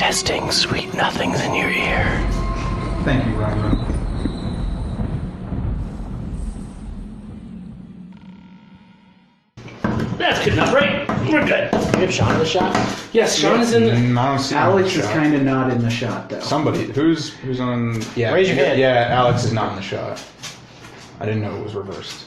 Testing sweet nothings in your ear. Thank you, Roger. That's good enough, right? We're good. You have Sean in the shot? Yes, Sean is in the... I don't see Alex him is in the shot. kind of not in the shot, though. Somebody. Who's on... Yeah. Raise your hand. Yeah, Alex is not in the shot. I didn't know it was reversed.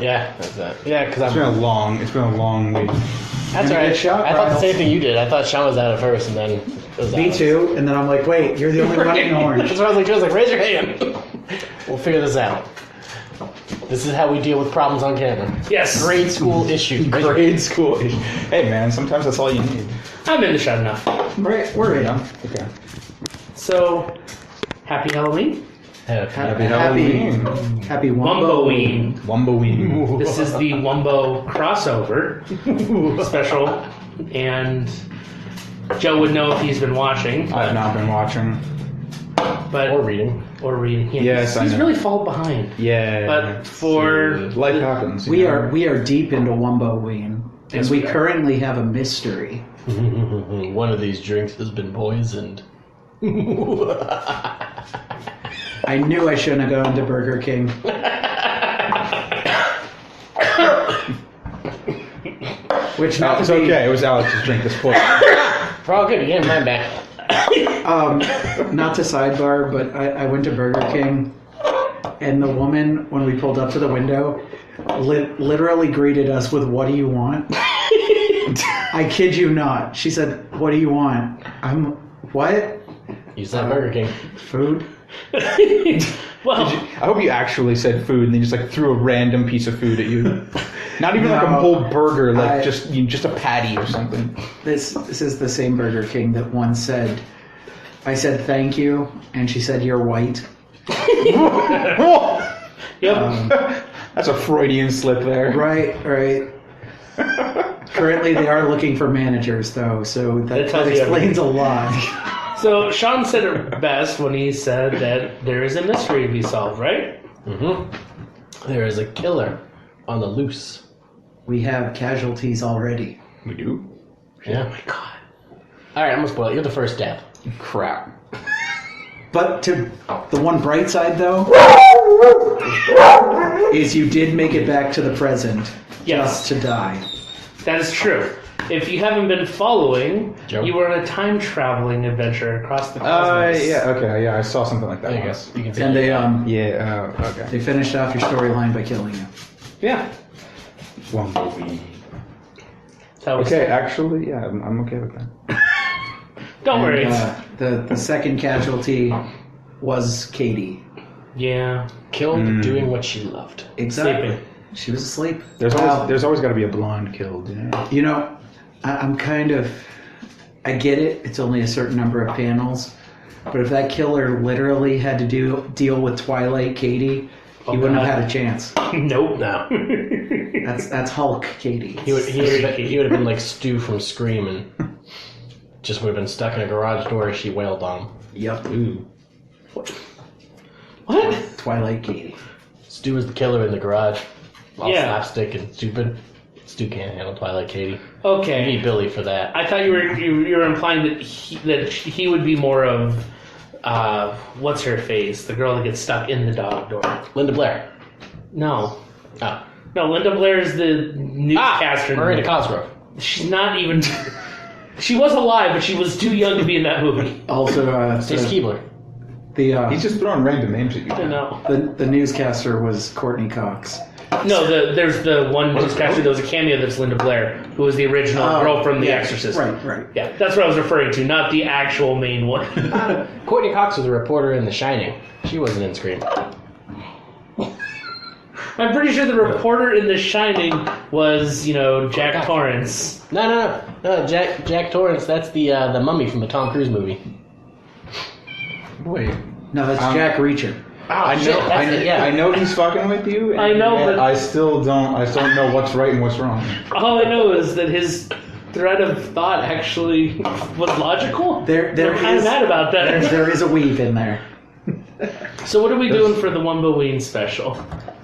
Yeah, that's that. Yeah, because It's been a long week. That's Gonna alright. get shot, I thought the Riles. same thing you did. I thought Sean was out at first, and then it was Me Alex. too, and then I'm like, wait, you're the only one in orange. That's what I was like, raise your hand. We'll figure this out. This is how we deal with problems on camera. Yes. Grade school issues. Grade school. Hey, man, sometimes that's all you need. I'm in the shot enough. Right, we're in. Okay. So, happy Halloween. Happy Halloween. Happy Wumbo. Wumboween. Wumboween. This is the Wumbo crossover special, and Joe would know if he's been watching. I have not been watching. But Or reading. Or reading. Yeah, Yes, he's I know. really fallen behind. Yeah. But for life happens. We are deep into Wumboween, and Yes, we we are. currently have a mystery. One of these drinks has been poisoned. I knew I shouldn't have gone to Burger King. Which No, not it's to be, okay. It was Alex's drink. This point. We're all good. You get mine back. not to sidebar, but I went to Burger King, and the woman, when we pulled up to the window, literally greeted us with, "What do you want?" I kid you not. She said, "What do you want?" What? You said Burger King. Food? well, I hope you actually said food and they just like threw a random piece of food at you. Not even like a No, whole burger, like I- just a patty or something. This is the same Burger King that once said, I said thank you, and she said you're white. yep. That's a Freudian slip there. Right. Currently, they are looking for managers, though, so that tells you explains a lot. So Sean said it best when he said that there is a mystery to be solved, right? Mm-hmm. There is a killer on the loose. We have casualties already. We do? Yeah. Oh my god. Alright, I'm gonna spoil it. You're the first death. Crap. But to the one bright side, though, is you did make it back to the present Yes. just to die. That is true. If you haven't been following, Joe? you were on a time traveling adventure across the cosmos. Yeah, okay, yeah, I saw something like that There you once. go. You can see And it. Yeah, okay. they finished off your storyline by killing you. Yeah. Wumboween. That was Okay, actually, yeah, I'm okay with that. Don't worry. The second casualty was Katie. Yeah. Killed doing what she loved. Exactly. Sleeping. She was asleep. There's Wow. always got to be a blonde killed, you know? You know, I'm kind of... I get it. It's only a certain number of panels. But if that killer literally had to deal with Twilight Katie, he wouldn't have had a chance. Nope. No. That's Hulk Katie. He would have been like Stu from Scream and just would have been stuck in a garage door as she wailed on him. Yep. Ooh. What? Twilight Katie. Stu was the killer in the garage. All Yeah. slapstick and stupid. Stu can't handle Twilight Katie. You Okay. need Billy for that. I thought you were implying that he would be more of what's her face, the girl that gets stuck in the dog door. Linda Blair. No, Oh. no, Linda Blair is the newscaster. Miranda Cosgrove. She's not even. She was alive, but she was too young to be in that movie. Also, Stace Keebler. He's just throwing random names at you. I know. the newscaster was Courtney Cox. No, there's the one newscaster that was a cameo that's Linda Blair, who was the original girl from The yeah, Exorcist. Right. Yeah, that's what I was referring to, not the actual main one. Courtney Cox was a reporter in The Shining. She wasn't in Scream. I'm pretty sure the reporter in The Shining was, Jack Torrance. No, Jack Torrance. That's the mummy from the Tom Cruise movie. Wait. No, that's Jack Reacher. I know he's fucking with you. And I know, yet but- I still don't know what's right and what's wrong. All I know is that his thread of thought actually was logical. There I'm kind of is- mad about that. There is a weave in there. So what are we doing for the Wumboween special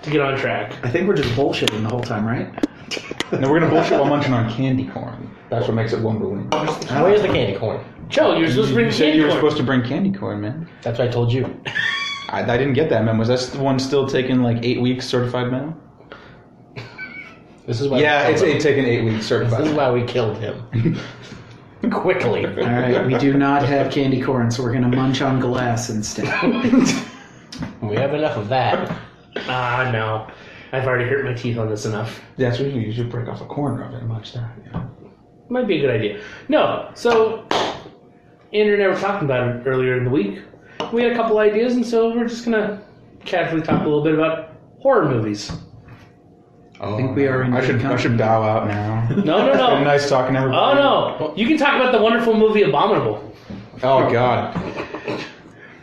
to get on track? I think we're just bullshitting the whole time, right? No, we're gonna bullshit while munching on candy corn. That's what makes it Wumboween. Where's the candy corn? Joe, you're supposed to bring You said candy you were corn. supposed to bring candy corn, man. That's what I told you. I didn't get that, man. Was that the one still taking like 8 weeks certified mail? This is why. Yeah, it's taking 8 weeks certified. This is why we killed him. Quickly. All right, we do not have candy corn, so we're going to munch on glass instead. We have enough of that. No. I've already hurt my teeth on this enough. That's what you should break off a corner of it and munch that. Yeah. Might be a good idea. No, so Andrew and I were talking about it earlier in the week. We had a couple ideas, and so we're just going to casually talk a little bit about horror movies. I think we are in I good should bow out now. No. Nice talking to everybody. Oh, no. You can talk about the wonderful movie Abominable. Oh, God.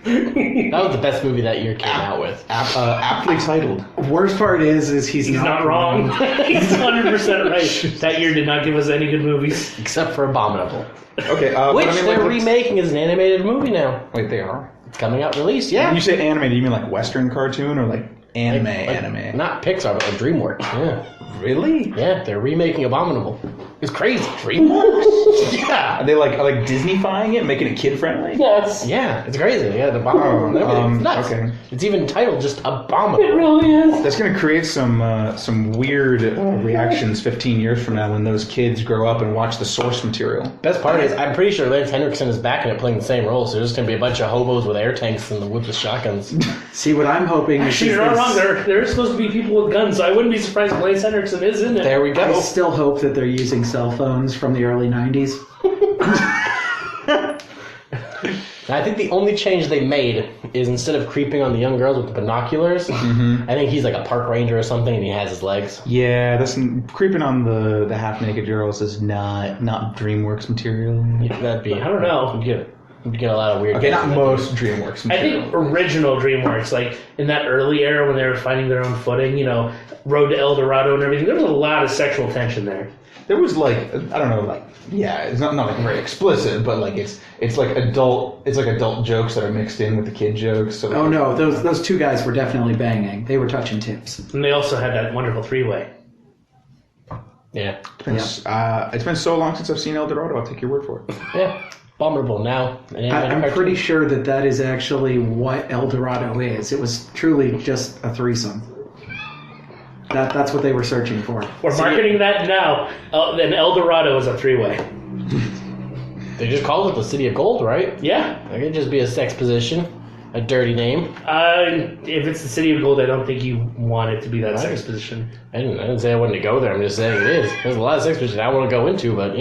That was the best movie that year came out with. Aptly titled. Worst part is he's He's not wrong. He's 100% right. That year did not give us any good movies. Except for Abominable. Okay, Which but I mean, they're let's- remaking as an animated movie now. Wait, they are? It's coming out released, yeah. When you say animated, you mean like Western cartoon or like anime? Not Pixar, but like DreamWorks. Yeah. Really? Yeah, they're remaking Abominable. It's crazy. DreamWorks? Yeah. Are they like Disney-fying it, making it kid-friendly? Yes. Yeah, it's crazy. Yeah, the Abominable. and everything. It's nuts. okay. It's even titled just Abominable. It really is. That's going to create some weird reactions 15 years from now when those kids grow up and watch the source material. Best part is, I'm pretty sure Lance Henriksen is back in it playing the same role, so there's just going to be a bunch of hobos with air tanks and the woods with shotguns. See, what I'm hoping is... Actually, you're not wrong. There is supposed to be people with guns, so I wouldn't be surprised if Lance Henriksen is in it. There we I go. still hope that they're using cell phones from the early 90s. I think the only change they made is instead of creeping on the young girls with the binoculars, I think he's like a park ranger or something and he has his legs. Yeah, that's creeping on the half-naked girls is not DreamWorks material. Yeah, that'd be... I don't know. You'd get a lot of weird... Okay, not most DreamWorks I material. think original DreamWorks, like in that early era when they were finding their own footing, Road to El Dorado and everything, there was a lot of sexual tension there. There was like, I don't know, like, yeah, it's not like very explicit, but like it's like adult jokes that are mixed in with the kid jokes. So Oh no, those two guys were definitely banging. They were touching tips. And they also had that wonderful three-way. Yeah. It's been so long since I've seen El Dorado. I'll take your word for it. Yeah. Abominable now. I'm pretty sure that is actually what El Dorado is. It was truly just a threesome. That's what they were searching for. We're marketing that now. Then El Dorado is a three-way. They just called it the City of Gold, right? Yeah. It could just be a sex position. A dirty name. If it's the City of Gold, I don't think you want it to be that sex position. I didn't say I wanted to go there. I'm just saying it is. There's a lot of sex positions I want to go into, but,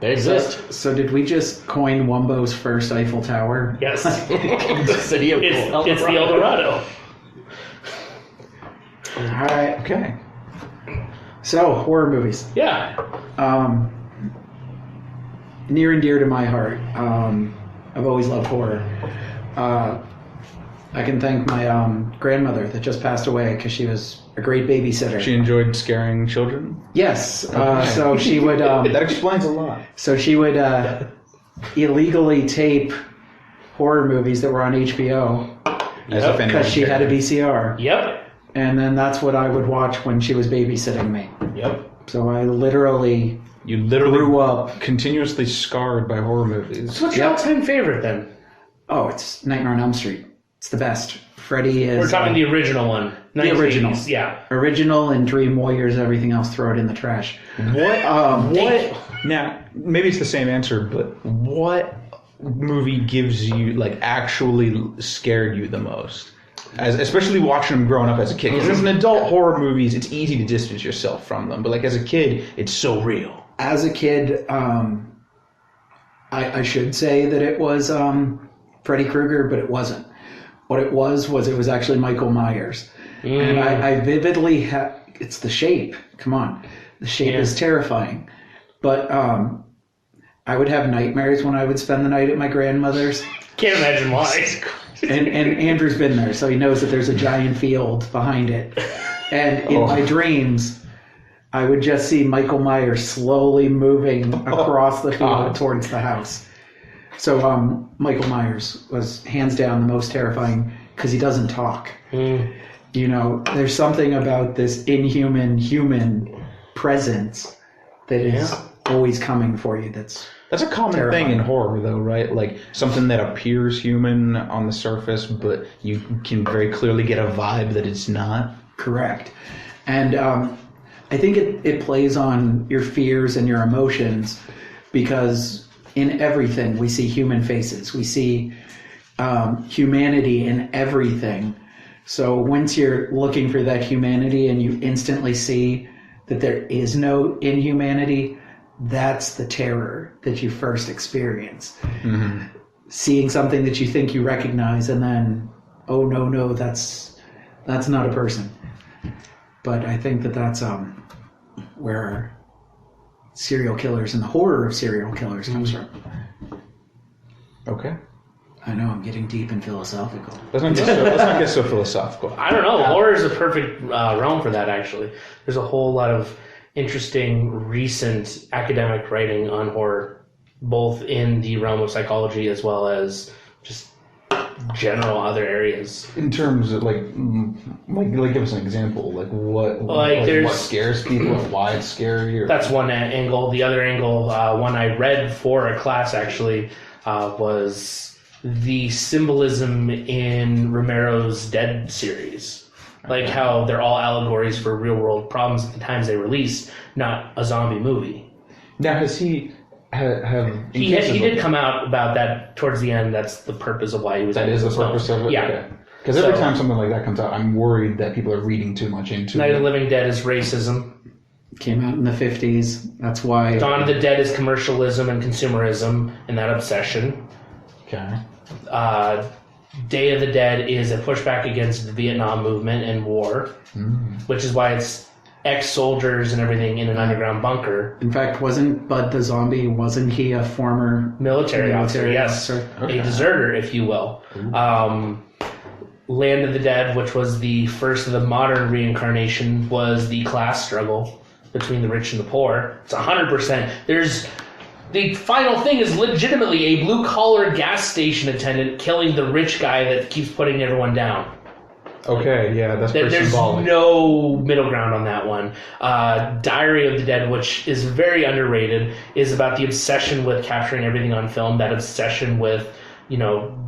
they exist. So did we just coin Wumbo's first Eiffel Tower? Yes. The City of Gold. It's the El Dorado. All right. Okay. So, horror movies. Yeah. Near and dear to my heart. I've always loved horror. I can thank my grandmother that just passed away because she was a great babysitter. She enjoyed scaring children. Yes. So she would. That explains a lot. So she would illegally tape horror movies that were on HBO As if anyone because she had a cared. VCR. Yep. And then that's what I would watch when she was babysitting me. Yep. So I literally You literally grew up. continuously scarred by horror movies. So what's your all-time favorite then? Oh, it's Nightmare on Elm Street. It's the best. Freddy is... We're talking the original one. the original. 1980s, yeah. Original and Dream Warriors, everything else, throw it in the trash. What? Now, maybe it's the same answer, but what movie gives you, like, actually scared you the most? Especially watching them growing up as a kid. Because as an adult, horror movies, it's easy to distance yourself from them. But, like, as a kid, it's so real. As a kid, I should say that it was Freddy Krueger, but it wasn't. What it was actually Michael Myers. And I vividly have... It's the shape. Come on. The shape is terrifying. But I would have nightmares when I would spend the night at my grandmother's. Can't imagine why. And Andrew's been there, so he knows that there's a giant field behind it. And in my dreams, I would just see Michael Myers slowly moving across the field towards the house. So Michael Myers was hands down the most terrifying because he doesn't talk. There's something about this inhuman human presence that is always coming for you. That's a common terrifying. thing in horror, though, right? Like something that appears human on the surface, but you can very clearly get a vibe that it's not. correct. And I think it plays on your fears and your emotions, because in everything we see human faces. We see humanity in everything. So once you're looking for that humanity and you instantly see that there is no inhumanity, that's the terror that you first experience. Mm-hmm. Seeing something that you think you recognize, and then, oh no, that's not a person. But I think that's where serial killers and the horror of serial killers comes from. Okay. I know I'm getting deep and philosophical. Let's not get so philosophical. I don't know. Horror is a perfect realm for that, actually. There's a whole lot of interesting, recent academic writing on horror, both in the realm of psychology as well as just general other areas. In terms of like give us an example. Like what scares people and why it's scary. Or... That's one angle. The other angle, one I read for a class actually, was the symbolism in Romero's Dead series. Like how they're all allegories for real world problems at the times they released, not a zombie movie. Now, has he he did come out about that towards the end. That's the purpose of why he was. That is the purpose of it? Yeah. Because every time something like that comes out, I'm worried that people are reading too much into Night it. of the Living Dead is racism. Came out in the 50s. That's why. Dawn of the Dead is commercialism and consumerism and that obsession. Okay. Day of the Dead is a pushback against the Vietnam movement and war, which is why it's ex-soldiers and everything in an underground bunker. In fact, wasn't Bud the Zombie, wasn't he a former Military officer, yes. Okay. A deserter, if you will. Land of the Dead, which was the first of the modern reincarnation, was the class struggle between the rich and the poor. It's 100%. The final thing is legitimately a blue-collar gas station attendant killing the rich guy that keeps putting everyone down. Okay, yeah, that's pretty There's symbolic. no middle ground on that one. Diary of the Dead, which is very underrated, is about the obsession with capturing everything on film, that obsession with,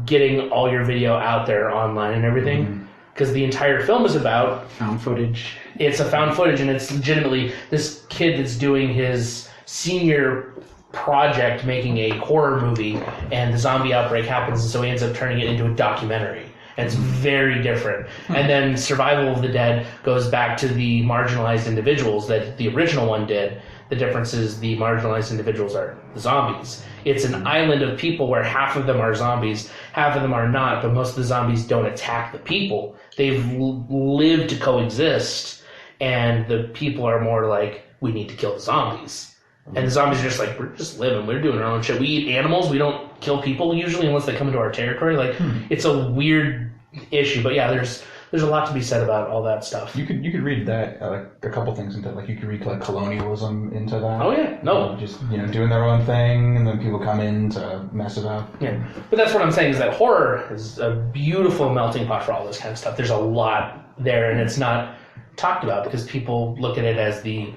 getting all your video out there online and everything. Because the entire film is about... found footage. It's a found footage, and it's legitimately this kid that's doing his senior project making a horror movie, and the zombie outbreak happens, and so he ends up turning it into a documentary. And it's very different. And then Survival of the Dead goes back to the marginalized individuals that the original one did. The difference is the marginalized individuals are the zombies. It's an island of people where half of them are zombies, half of them are not, but most of the zombies don't attack the people. They've lived to coexist, and the people are more like, we need to kill the zombies. And the zombies are just like, we're just living, we're doing our own shit. We eat animals, we don't kill people usually unless they come into our territory. Like, it's a weird issue, but yeah, there's a lot to be said about all that stuff. You could read that, a couple things into, like, you could read, like, colonialism into that. Oh, yeah, no. Just, doing their own thing, and then people come in to mess it up. Yeah, but that's what I'm saying, is that horror is a beautiful melting pot for all this kind of stuff. There's a lot there, and it's not talked about because people look at it as the...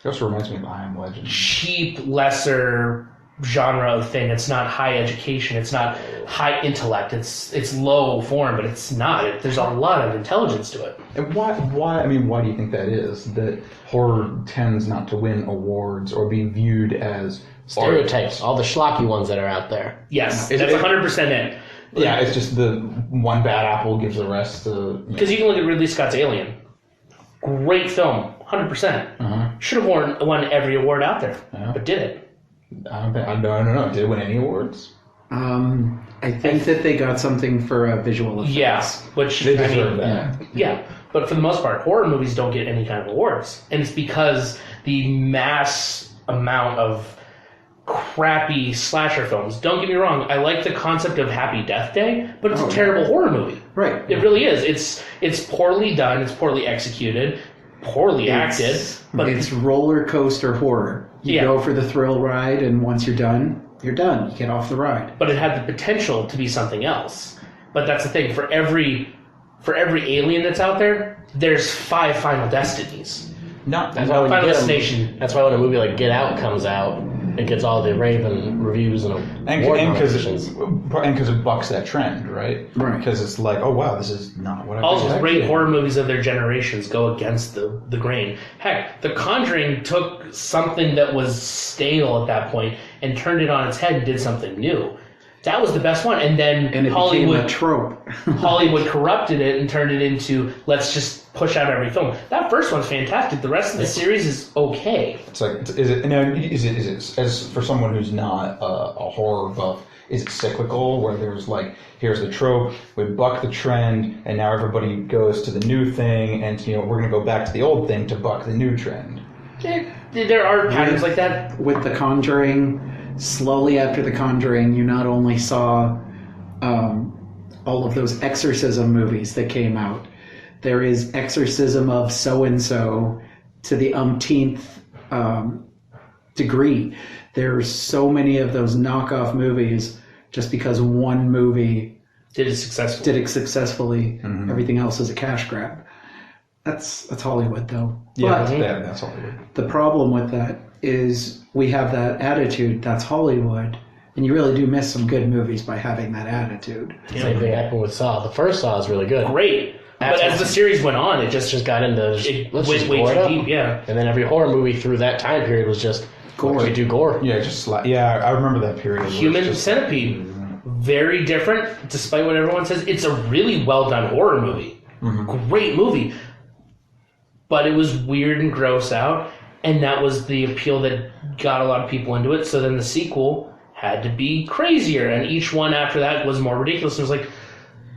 It also reminds me of I Am Legend. Cheap, lesser genre of thing. It's not high education. It's not high intellect. It's low form, but it's not. There's a lot of intelligence to it. And why do you think that is? That horror tends not to win awards or be viewed as stereotypes, all the schlocky ones that are out there. Yes, that's 100% it. Yeah, it's just the one bad apple gives the rest. Because you can look at Ridley Scott's Alien. Great film, 100%. Should have won every award out there, but did it? I don't know. Did it win any awards? I think that they got something for visual effects. Yeah, which They deserve that. Yeah, but for the most part, horror movies don't get any kind of awards, and it's because the mass amount of crappy slasher films. Don't get me wrong, I like the concept of Happy Death Day, but it's a terrible horror movie. Right. It really is. It's poorly done, it's poorly executed, poorly acted, but it's roller coaster horror. You go for the thrill ride, and once you're done, you're done. You get off the ride. But it had the potential to be something else. But that's the thing, for every alien that's out there, there's 5 Final Destinies. That's why when Final you get Destination. That's why when a movie like Get Out comes out, it gets all the rave and reviews and award nominations. Because it bucks that trend, right? Right. Because it's like, oh wow, this is not what I All expected. great horror movies of their generations go against the grain. Heck, The Conjuring took something that was stale at that point and turned it on its head and did something new. That was the best one. And then And it became a trope. Hollywood corrupted it and turned it into, let's just push out every film. That first one's fantastic. The rest of the series is okay. It's like, is it as for someone who's not a horror buff, is it cyclical where there's like, here's the trope, we buck the trend, and now everybody goes to the new thing, and we're going to go back to the old thing to buck the new trend? There are patterns like that. With The Conjuring, slowly after The Conjuring, you not only saw all of those exorcism movies that came out. There is exorcism of so-and-so to the umpteenth degree. There's so many of those knockoff movies just because one movie Did it successfully. Mm-hmm. Everything else is a cash grab. That's Hollywood, though. Yeah, But that's Hollywood. the problem with that is we have that attitude. That's Hollywood. And you really do miss some good movies by having that attitude. Same thing happened with Saw. The first Saw is really good. Great. But as the series went on, it just got into it let's went just way gore it too up. deep, yeah. And then every horror movie through that time period was just Gore. We do gore. Yeah, I remember that period. where it's Human just- Centipede. Very different, despite what everyone says. It's a really well done horror movie. Mm-hmm. Great movie. But it was weird and gross out, and that was the appeal that got a lot of people into it. So then the sequel had to be crazier, and each one after that was more ridiculous. It was like,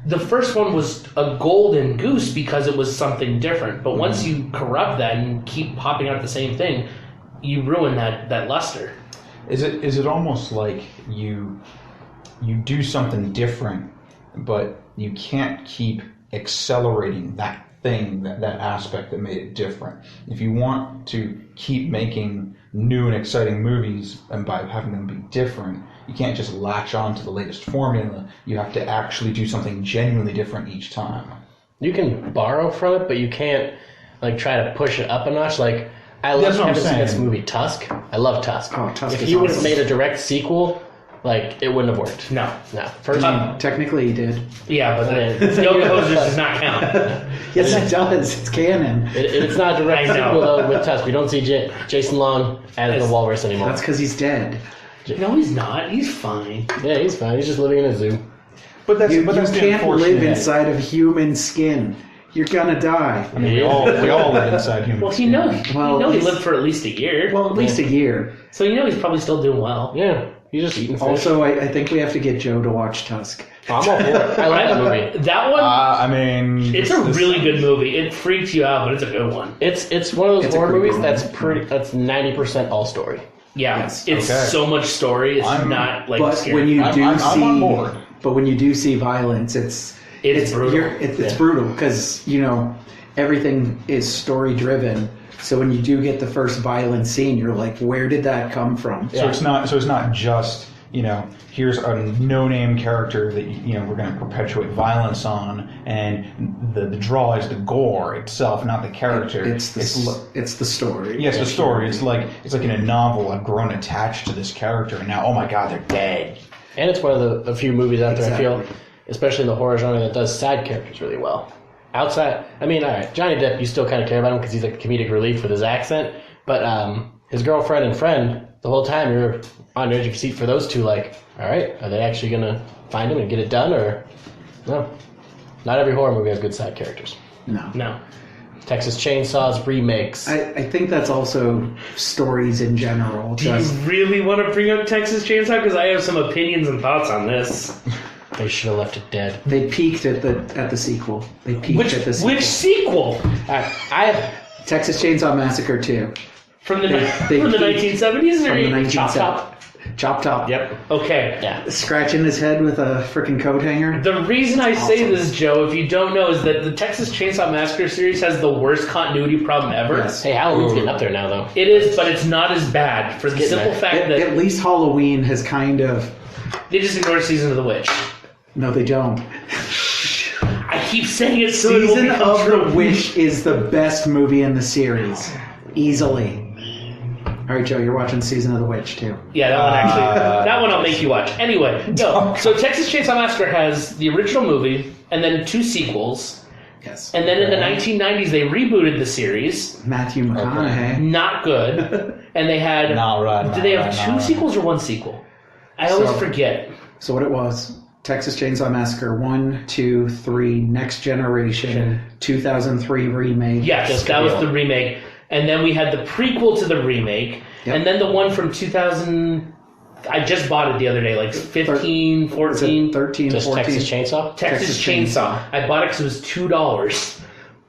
the first one was a golden goose because it was something different. But once you corrupt that and keep popping out the same thing, you ruin that luster. Is it almost like you do something different, but you can't keep accelerating that thing, that aspect that made it different? If you want to keep making new and exciting movies, and by having them be different, you can't just latch on to the latest formula. You have to actually do something genuinely different each time. You can borrow from it, but you can't like try to push it up a notch. Like I That's love what I'm Kevin Smith's saying. movie Tusk. I love Tusk. Oh, Tusk if is he would have awesome. made a direct sequel, like it wouldn't have worked. No. First, Technically, he did. Yeah, but the Yoga Hosers does not count. Yes, it does. It's canon. it's not a direct I know. sequel though, with Tusk. We don't see Jason Long as the walrus anymore. That's because he's dead. No, he's not. He's fine. Yeah, he's fine. He's just living in a zoo. But that's You the can't unfortunate- live inside of human skin. You're gonna die. I mean, we all live inside human. Well, skin. he lived for at least a year. Well, at least a year. So he's probably still doing well. Yeah, he's just eating fish. Also, I think we have to get Joe to watch Tusk. I'm all for it. I like the movie. That one, I mean, it's a really good movie. It freaks you out, but it's a good one. It's one of those It's a horror creepy movies one. that's 90% all story. Yeah, Yes. it's Okay. so much story. It's not like But scary. when you do I'm see, on board. but when you do see violence, it's brutal. It's brutal because everything is story driven. So when you do get the first violent scene, you're like, where did that come from? So it's not just here's a no-name character that we're going to perpetuate violence on, and the draw is the gore itself, not the character. It's the story. Yes, the story. It's like in a novel. I've grown attached to this character, and now, oh my god, they're dead. And it's one of the few movies out there, I feel, Exactly. especially in the horror genre, that does side characters really well. Outside, I mean, all right, Johnny Depp, you still kind of care about him because he's like comedic relief with his accent, but his girlfriend and friend, the whole time you're on the edge of your seat for those two, like, all right, are they actually going to find him and get it done, or no? Not every horror movie has good side characters. No. Texas Chainsaws remakes. I think that's also stories in general. Do you really want to bring up Texas Chainsaw? Because I have some opinions and thoughts on this. They should have left it dead. They peaked at the sequel. They peaked at the sequel. Which sequel? Texas Chainsaw Massacre 2. From the They from the peaked 1970s or From the Chop 1970s. Top? Chop Top. Yep. Okay. Yeah. Scratching his head with a freaking coat hanger. The reason I say this, Joe, if you don't know, is that the Texas Chainsaw Massacre series has the worst continuity problem ever. Yes. Hey, Halloween's getting up there now, though. It is, but it's not as bad for the getting simple there. fact that At least Halloween has kind of... they just ignored Season of the Witch. No, they don't. I keep saying it so it will Season become of true. the Witch is the best movie in the series. Easily. All right, Joe, you're watching Season of the Witch, too. Yeah, that one actually. That one I'll make you watch. Anyway, no. So Texas Chainsaw Massacre has the original movie and then 2 sequels. Yes. And then in the 1990s, they rebooted the series. Matthew McConaughey. Not good. And they had... Did they have 2 sequels or 1 sequel? I always forget. So what it was, Texas Chainsaw Massacre 1, 2, 3, Next Generation, 2003 remake. Yes, that was the remake. And then we had the prequel to the remake. Yep. And then the one from 2000... I just bought it the other day, like 15, 14... 13, Just 14. Texas Chainsaw? Texas Chainsaw. I bought it because it was $2.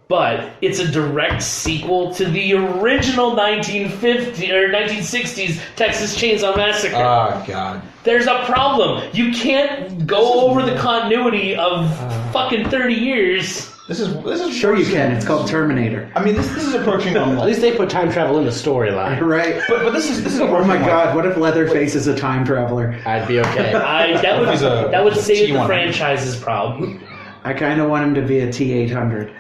But it's a direct sequel to the original 1950 or 1960s Texas Chainsaw Massacre. Oh, God. There's a problem. You can't go over the continuity of fucking 30 years. This is Sure you can. It's called Terminator. I mean, this is approaching on At least they put time travel in the storyline. Right. but this is Oh approaching my like- God! What if Leatherface is a time traveler? I'd be okay. That would save the T100. franchise's problem. I kind of want him to be a T-800.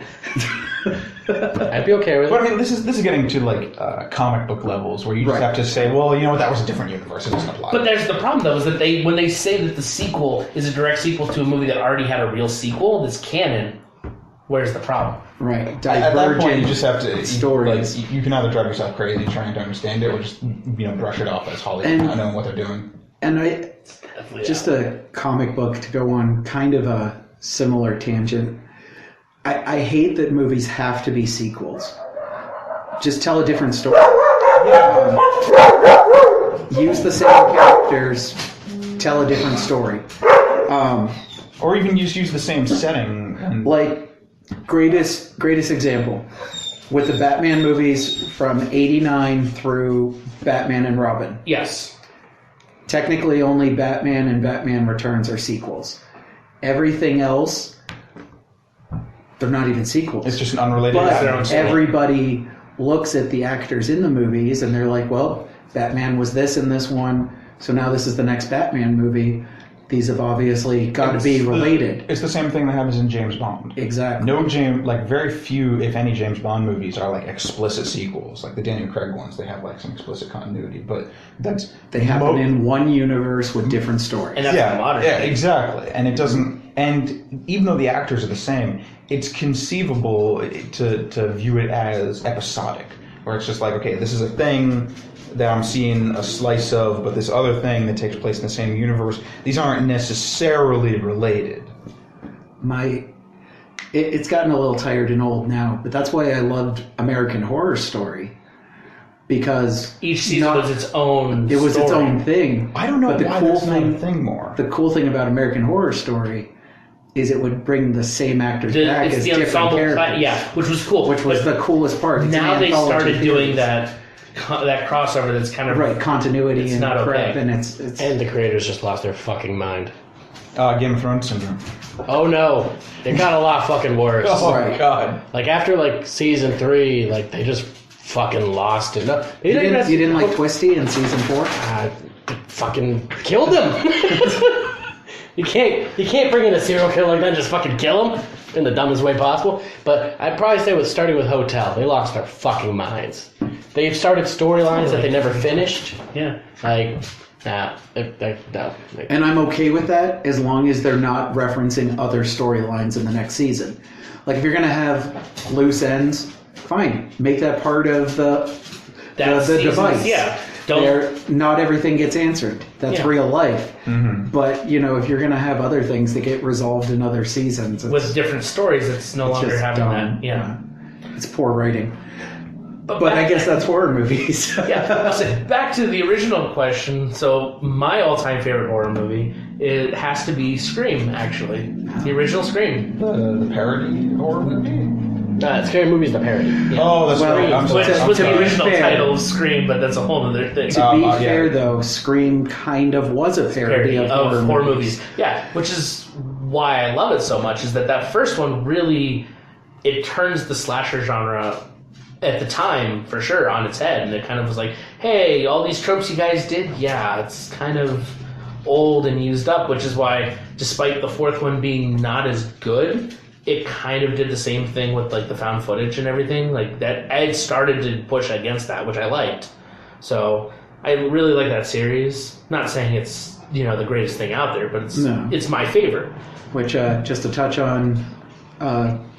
I'd be okay with But I it. mean, this is getting to like comic book levels where you just Right. have to say, well, you know what, that was a different universe. It doesn't apply. But there's the problem, though, is that when they say that the sequel is a direct sequel to a movie that already had a real sequel, that's canon, where's the problem? Right. At that point, Divergent you just have to stories. Like, you can either drive yourself crazy trying to understand it, or just brush it off as Hollywood, And- not knowing what they're doing. And just a comic book to go on kind of a similar tangent. I hate that movies have to be sequels. Just tell a different story. Use the same characters, tell a different story. Or even just use the same setting. And Like, greatest example. With the Batman movies from 89 through Batman and Robin. Yes. Technically, only Batman and Batman Returns are sequels. Everything else, they're not even sequels. it's just an unrelated But Batman. everybody looks at the actors in the movies and they're like, well, Batman was this in this one, so now this is the next Batman movie. These have obviously got to be related. It's the same thing that happens in James Bond. Exactly. Very few, if any, James Bond movies are like explicit sequels. Like the Daniel Craig ones, they have like some explicit continuity, but They happen in one universe with different stories. And that's the modern yeah, thing. exactly. And it doesn't. And even though the actors are the same, it's conceivable to view it as episodic, where it's just like, okay, this is a thing that I'm seeing a slice of, but this other thing that takes place in the same universe, these aren't necessarily related. It's gotten a little tired and old now, but that's why I loved American Horror Story. Because Each season was its own it was its story. own thing. I don't know But the why cool that's not thing, a thing more. The cool thing about American Horror Story is it would bring the same actors back It's as the different ensemble, characters. yeah, which was cool. Which was But the coolest part. It's now an they anthology started doing series. that crossover that's kind of Right, continuity It's and not crap, okay. and it's And the creators just lost their fucking mind. Game of Thrones syndrome. Oh no, it got a lot fucking worse. Oh my Right. god. Like after like season 3, like they just fucking lost it. No, you didn't like Twisty in season 4? Fucking killed him. You can't bring in a serial killer like that and just fucking kill him in the dumbest way possible. But I'd probably say with starting with Hotel, they lost their fucking minds. They've started storylines that they never finished. yeah. Like, no. And I'm okay with that as long as they're not referencing other storylines in the next season. Like if you're gonna have loose ends, fine, make that part of the device. Yeah. Not everything gets answered. That's Yeah. real life. But if you're gonna have other things that get resolved in other seasons, With different stories, it's no longer just having dumb. that. Yeah. It's poor writing. But back- I guess that's horror movies. Yeah. So back to the original question. So my all-time favorite horror movie, it has to be Scream. Actually, the original Scream. The parody horror movie? Scary Movie's the parody. Oh, that's Well, right. I'm Which sorry. was to the be original fair- title of Scream, but that's a whole other thing. To be yeah. fair, though, Scream kind of was a parody of horror movies. Yeah, which is why I love it so much, is that first one really, it turns the slasher genre at the time, for sure, on its head. And it kind of was like, hey, all these tropes you guys did, yeah, it's kind of old and used up, which is why, despite the fourth one being not as good, it kind of did the same thing with like the found footage and everything. Like that, I had started to push against that, which I liked. So I really like that series. Not saying it's the greatest thing out there, but it's my favorite. Which just to touch on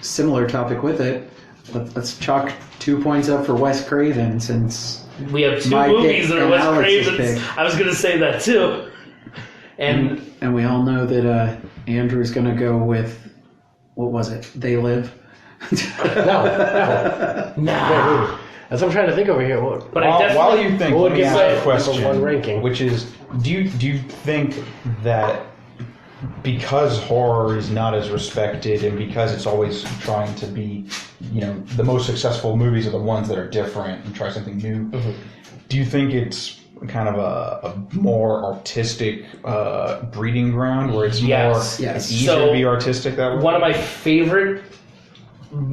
similar topic with it, let's chalk 2 points up for Wes Craven since we have two my movies pick that are and Wes Alex's Craven's. pick. I was going to say that too. And we all know that Andrew's going to go with, what was it? They Live? No. That's what I'm trying to think over here. But I while you think, let me ask a number question, one ranking? which is, do you think that because horror is not as respected and because it's always trying to be, the most successful movies are the ones that are different and try something new, do you think it's kind of a more artistic breeding ground where it's it's easier to be artistic that way? One of my favorite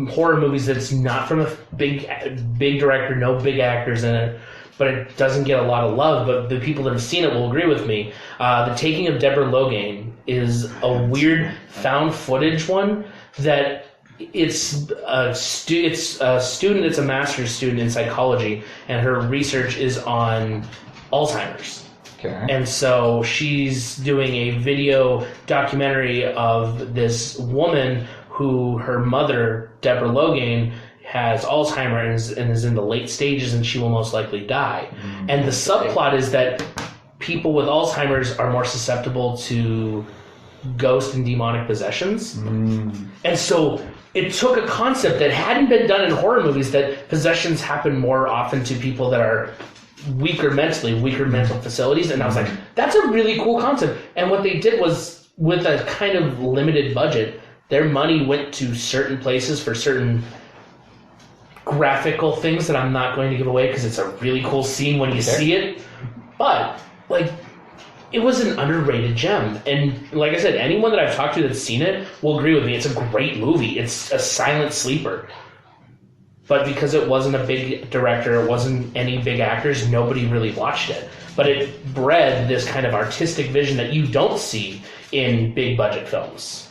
horror movies that's not from a big director, no big actors in it, but it doesn't get a lot of love, but the people that have seen it will agree with me. The Taking of Deborah Logan is a weird found footage one that it's a student, it's a master's student in psychology, and her research is on Alzheimer's. Okay. And so she's doing a video documentary of this woman who her mother, Deborah Logan, has Alzheimer's and is in the late stages and she will most likely die. And the subplot is that people with Alzheimer's are more susceptible to ghost and demonic possessions. And so it took a concept that hadn't been done in horror movies, that possessions happen more often to people that are weaker mental facilities. And I was like, that's a really cool concept. And what they did was, with a kind of limited budget, their money went to certain places for certain graphical things that I'm not going to give away because it's a really cool scene when you see it. But, like, it was an underrated gem. And like I said, anyone that I've talked to that's seen it will agree with me. It's a great movie. It's a silent sleeper. But because it wasn't a big director, it wasn't any big actors, nobody really watched it. But it bred this kind of artistic vision that you don't see in big budget films.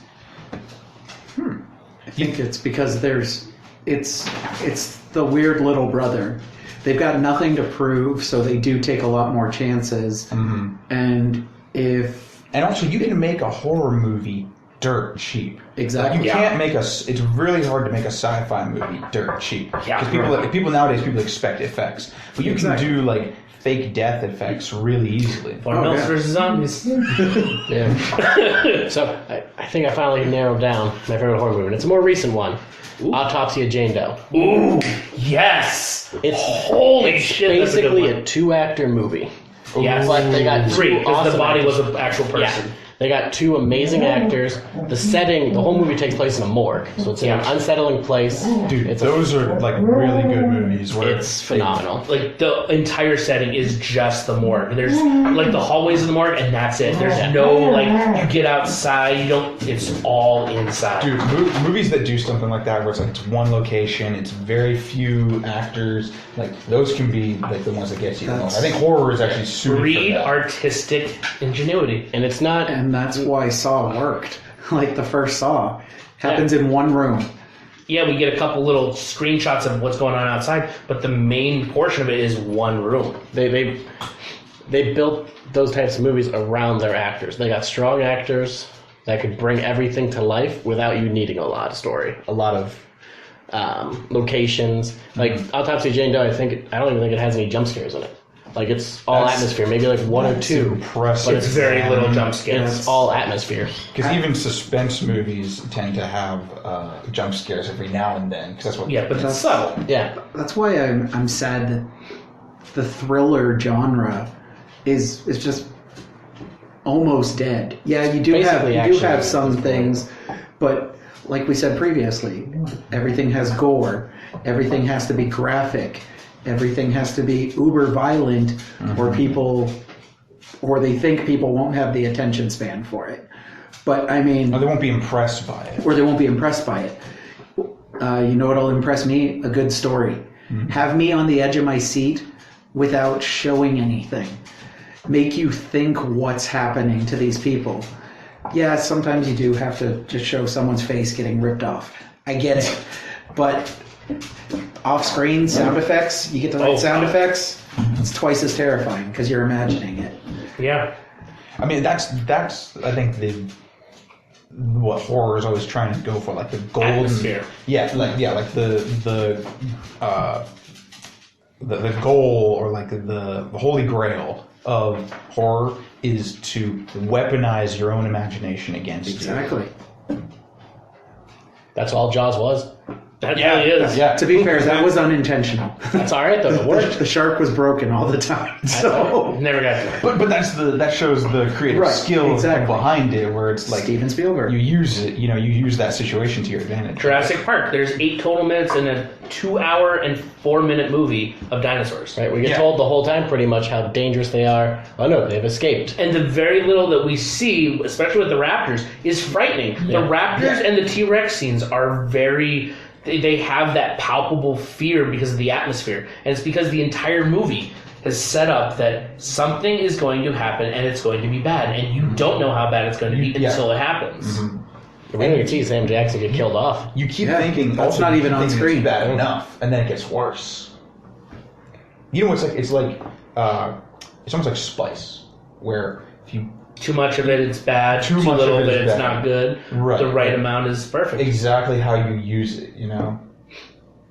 I think it's because it's the weird little brother. They've got nothing to prove, so they do take a lot more chances. And also you can make a horror movie dirt cheap. Exactly. You can't make it's really hard to make a sci-fi movie dirt cheap. Yeah. Because people nowadays expect effects. But you can do like fake death effects really easily. Farmhouse versus Zombies. Yeah. So I think I finally narrowed down my favorite horror movie. And it's a more recent one. Autopsy of Jane Doe. Ooh, yes! It's holy shit. Basically a 2-actor movie. Yes. But they got 3 because awesome the body actors. was an actual person. Yeah. They got 2 amazing actors. The setting, the whole movie takes place in a morgue, so it's in an unsettling place. Dude, those are like really good movies. Where It's phenomenal. Like the entire setting is just the morgue. There's like the hallways of the morgue, and that's it. There's no like you get outside. You don't. It's all inside. Dude, movies that do something like that, where it's like it's one location, it's very few actors. Like those can be like the ones that get you the most. I think horror is actually super. Breed artistic ingenuity, And it's not. And that's why Saw worked. Like the first Saw happens in one room. Yeah, we get a couple little screenshots of what's going on outside, but the main portion of it is one room. They built those types of movies around their actors. They got strong actors that could bring everything to life without you needing a lot of story, a lot of locations. Like Autopsy of Jane Doe, I don't even think it has any jump scares in it. Like it's all atmosphere, maybe like 1 or 2. Impressive. But it's very little jump scares. It's all atmosphere. Because even suspense movies tend to have jump scares every now and then. Because that's what. Yeah, but it's subtle. Yeah. That's why I'm sad that the thriller genre is just almost dead. Yeah, you do have some things, but like we said previously, everything has gore. Everything has to be graphic. Everything has to be uber violent, or they think people won't have the attention span for it. But I mean, or they won't be impressed by it. You know what'll impress me? A good story. Have me on the edge of my seat without showing anything. Make you think what's happening to these people. Yeah, sometimes you do have to just show someone's face getting ripped off. I get it. But off-screen sound effects, you get the right sound effects, it's twice as terrifying because you're imagining it. Yeah. I mean, that's I think what horror is always trying to go for, like the golden atmosphere. Like the goal, or like the holy grail of horror is to weaponize your own imagination against you. Exactly. That's all Jaws was. That really is. Yeah. To be fair, that was unintentional. That's all right, though. It worked. The shark was broken all the time. So Never got to it. But that shows the creative skill behind it, where it's like Steven Spielberg. you use it, you use that situation to your advantage. Jurassic Park. There's 8 total minutes in a 2-hour and 4-minute movie of dinosaurs. Right, we get told the whole time pretty much how dangerous they are. Oh no, they've escaped. And the very little that we see, especially with the raptors, is frightening. Yeah. The raptors and the T-Rex scenes are very... They have that palpable fear because of the atmosphere. And it's because the entire movie has set up that something is going to happen and it's going to be bad. And you don't know how bad it's going to be until it happens. We don't even see Sam Jackson get killed off. You keep thinking that's not even on screen. It's bad enough, and then it gets worse. You know, it's like it's almost like spice, where if you Too much of it, it's bad. Too much little of of it it, is it's bad. not good. Right. The right amount is perfect. exactly how you use it,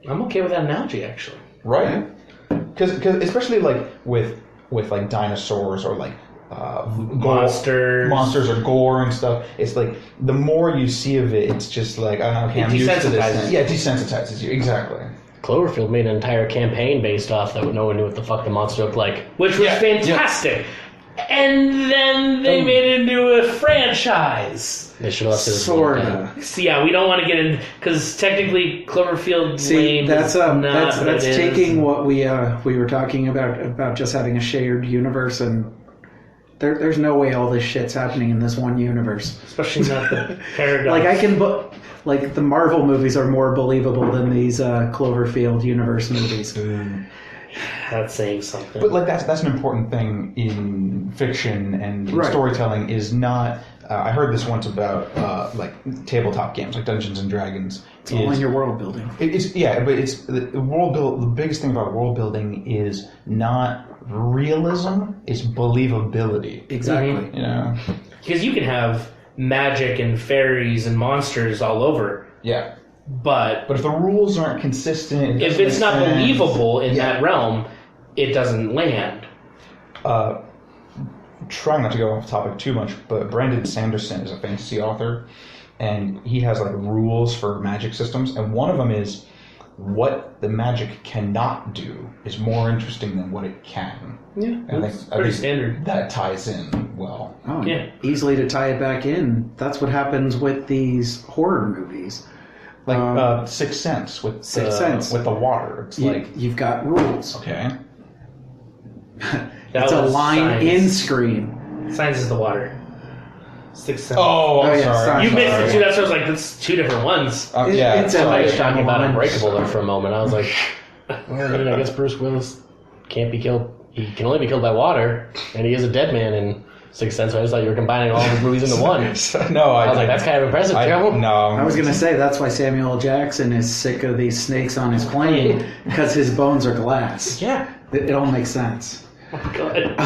I'm okay with that analogy, actually. right? Because especially like with like dinosaurs or like monsters or gore and stuff, it's like the more you see of it, it's just like, okay, I'm used to this. Yeah, it desensitizes you. Exactly. Cloverfield made an entire campaign based off that no one knew what the fuck the monster looked like. Which was fantastic. And then they made it into a franchise. They should have left it as Sort one of. So yeah, we don't want to get in because technically Cloverfield Lane that's that's taking what we were talking about just having a shared universe, and there's no way all this shit's happening in this one universe. especially not the paradox. Like like the Marvel movies are more believable than these Cloverfield universe movies. That's saying something. But like that's an important thing in fiction and in storytelling is not. I heard this once about like tabletop games like Dungeons and Dragons. It's all in your world building. But it's the world build. The biggest thing about world building is not realism; it's believability. Exactly. Because you can have magic and fairies and monsters all over. Yeah. But if the rules aren't consistent, if it's not believable in that realm, it doesn't land. Trying not to go off topic too much, but Brandon Sanderson is a fantasy author, and he has like rules for magic systems, and one of them is what the magic cannot do is more interesting than what it can. Yeah, and that's pretty standard. That ties in well. Oh, yeah. Easily to tie it back in. That's what happens with these horror movies. Like Sixth Sense with the water. It's like you've got rules. Okay. It's a line in Scream. Science is the water. Sixth Sense. I'm sorry. You mixed the two. That's why I was like, that's 2 different ones. It's I was talking about Unbreakable there for a moment. I was like, well, I guess Bruce Willis can't be killed. He can only be killed by water, and he is a dead man in Sixth Sense. So I just thought you were combining all his movies into one. No, I was like, that's kind of impressive, Joe. No. I was going to say, that's why Samuel L. Jackson is sick of these snakes on his plane, because his bones are glass. Yeah. It all makes sense. Good.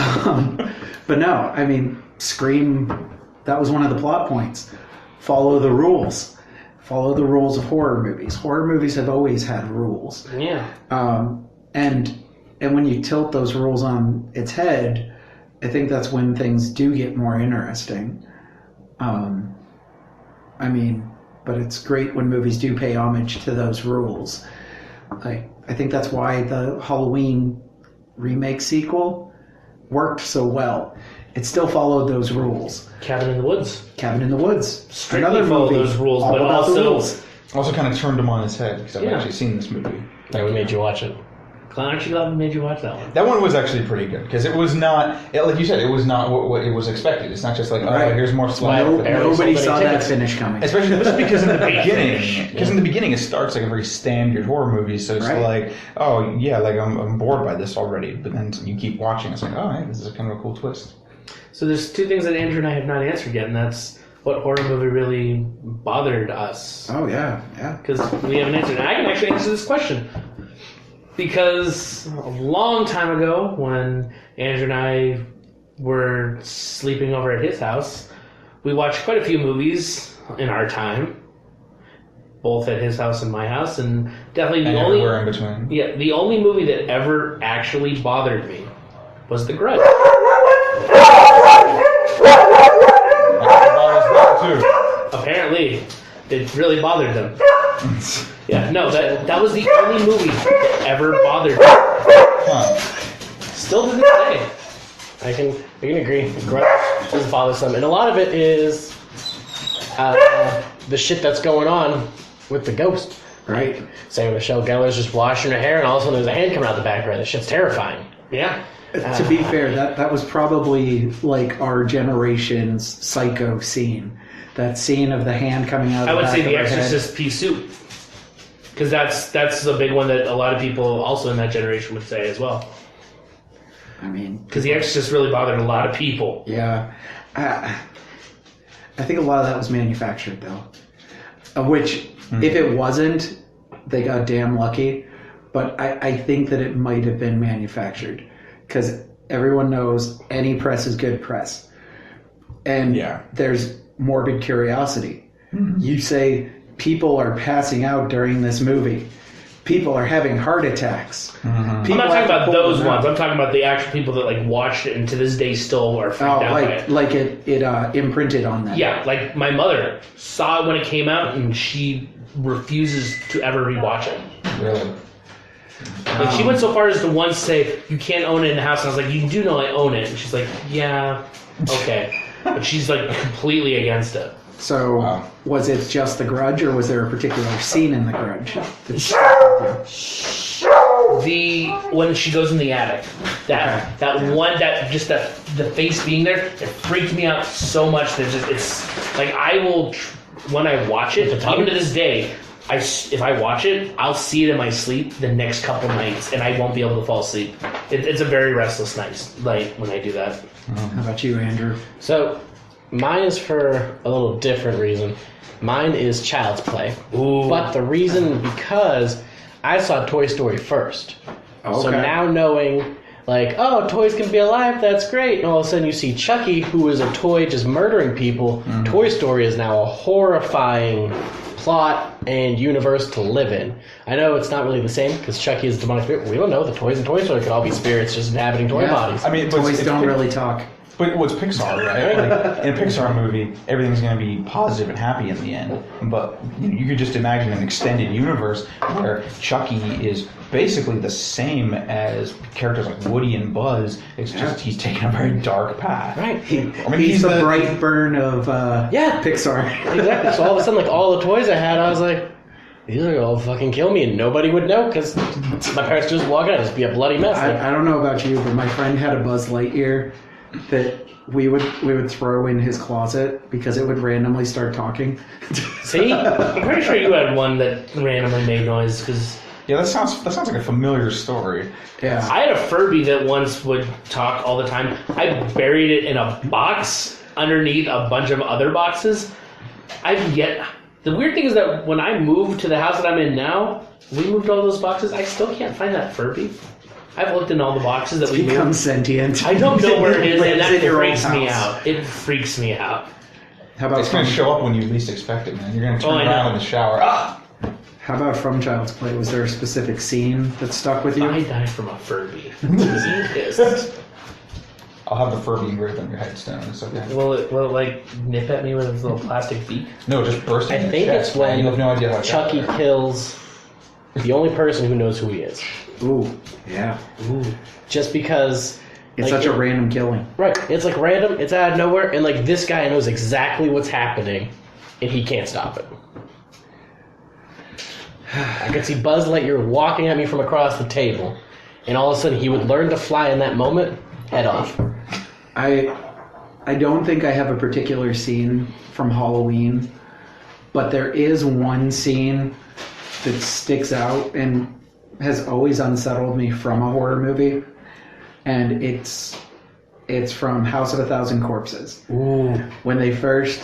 But no, I mean, Scream, that was one of the plot points. Follow the rules. Follow the rules of horror movies. Horror movies have always had rules. Yeah. And when you tilt those rules on its head, I think that's when things do get more interesting. I mean, but it's great when movies do pay homage to those rules. I think that's why the Halloween remake sequel worked so well. It still followed those rules. Cabin in the Woods. Cabin in the Woods. Strictly Another followed movie those rules, all but about the also rules. Also kind of turned him on his head because I've actually seen this movie. Yeah, we made you watch it. Aren't you glad we made you watch that one? That one was actually pretty good because it was not, like you said, it was not what it was expected. It's not just like, here's more fluff. Nobody saw that finish coming. Especially because in the beginning, in the beginning it starts like a very standard horror movie, so it's like, oh yeah, like I'm bored by this already. But then you keep watching, it's like, oh, hey, this is kind of a cool twist. So there's 2 things that Andrew and I have not answered yet, and that's what horror movie really bothered us. Oh yeah, yeah. Because we have an answer. And I can actually answer this question. Because a long time ago, when Andrew and I were sleeping over at his house, we watched quite a few movies in our time. Both at his house and my house. And definitely the only... everywhere in between. Yeah, the only movie that ever actually bothered me was The Grudge. Apparently, it really bothered them. Yeah, no, that was the only movie that ever bothered me. Huh. Still to this day. I can agree. Grudge is bothersome, and a lot of it is the shit that's going on with the ghost. Right. Say Michelle Gellar's just washing her hair, and all of a sudden there's a hand coming out the back of her. That shit's terrifying. Yeah. To be fair, that was probably like our generation's Psycho scene. That scene of the hand coming out of the I would back say of The her head. Exorcist pea soup. Because that's a big one that a lot of people also in that generation would say as well. I mean... Because The Exorcist really bothered a lot of people. Yeah. I think a lot of that was manufactured, though. Which, if it wasn't, they got damn lucky. But I think that it might have been manufactured. Because everyone knows any press is good press. And there's morbid curiosity. You say people are passing out during this movie. People are having heart attacks. I'm not talking about those ones. I'm talking about the actual people that like watched it and to this day still are freaked out by it. Like it imprinted on them. Yeah, like my mother saw it when it came out and she refuses to ever rewatch it. Really? Like she went so far as to once say, "You can't own it in the house." And I was like, "You do know I own it." And she's like, "Yeah, okay," but she's like completely against it. So, was it just The Grudge, or was there a particular scene in The Grudge? When she goes in the attic, the face being there, it freaked me out so much that it's like I will when I watch it, even to this day. If I watch it, I'll see it in my sleep the next couple nights, and I won't be able to fall asleep. It's a very restless night, like when I do that. How about you, Andrew? So, mine is for a little different reason. Mine is Child's Play. Ooh. But the reason, because I saw Toy Story first. Okay. So now knowing, like, oh, toys can be alive, that's great. And all of a sudden you see Chucky, who is a toy just murdering people. Toy Story is now a horrifying plot and universe to live in. I know it's not really the same, because Chucky is a demonic spirit. We don't know. The toys in Toy Story could all be spirits just inhabiting toy bodies. I mean, Toys don't really talk. But it's Pixar, right? Like, in a Pixar movie, everything's going to be positive and happy in the end. But you could just imagine an extended universe where Chucky is basically the same as characters like Woody and Buzz. It's just he's taking a very dark path. Right. He's the bright burn of Pixar. Exactly. So all of a sudden, like, all the toys I had, I was like, these are all fucking kill me, and nobody would know, because my parents just walk out and just be a bloody mess. I don't know about you, but my friend had a Buzz Lightyear that we would throw in his closet because it would randomly start talking. See? I'm pretty sure you had one that randomly made noise, because... Yeah, that sounds like a familiar story. Yeah. I had a Furby that once would talk all the time. I buried it in a box underneath a bunch of other boxes. The weird thing is that when I moved to the house that I'm in now, we moved all those boxes. I still can't find that Furby. I've looked in all the boxes that we moved. Become sentient. I don't know where it is, and that in your own freaks me house. out. It freaks me out. How about It's going to show up when you least expect it, man. You're going to turn I around know. in the shower. How about from Child's Play? Was there a specific scene that stuck with you? I died from a Furby. I'm pissed. I'll have the Furby engraved on your headstone. It's okay. Will it like nip at me with its little plastic beak? No, just burst in I your think chest, it's man. when You have no idea how Chucky kills the only person who knows who he is. Ooh, yeah. Ooh. Just because... It's like, such a random killing. Right. It's like random, it's out of nowhere, and like this guy knows exactly what's happening, and he can't stop it. I could see Buzz Lightyear walking at me from across the table, and all of a sudden he would learn to fly in that moment, head off. I don't think I have a particular scene from Halloween, but there is one scene that sticks out and has always unsettled me from a horror movie, and it's It's from House of a Thousand Corpses. Ooh. When they first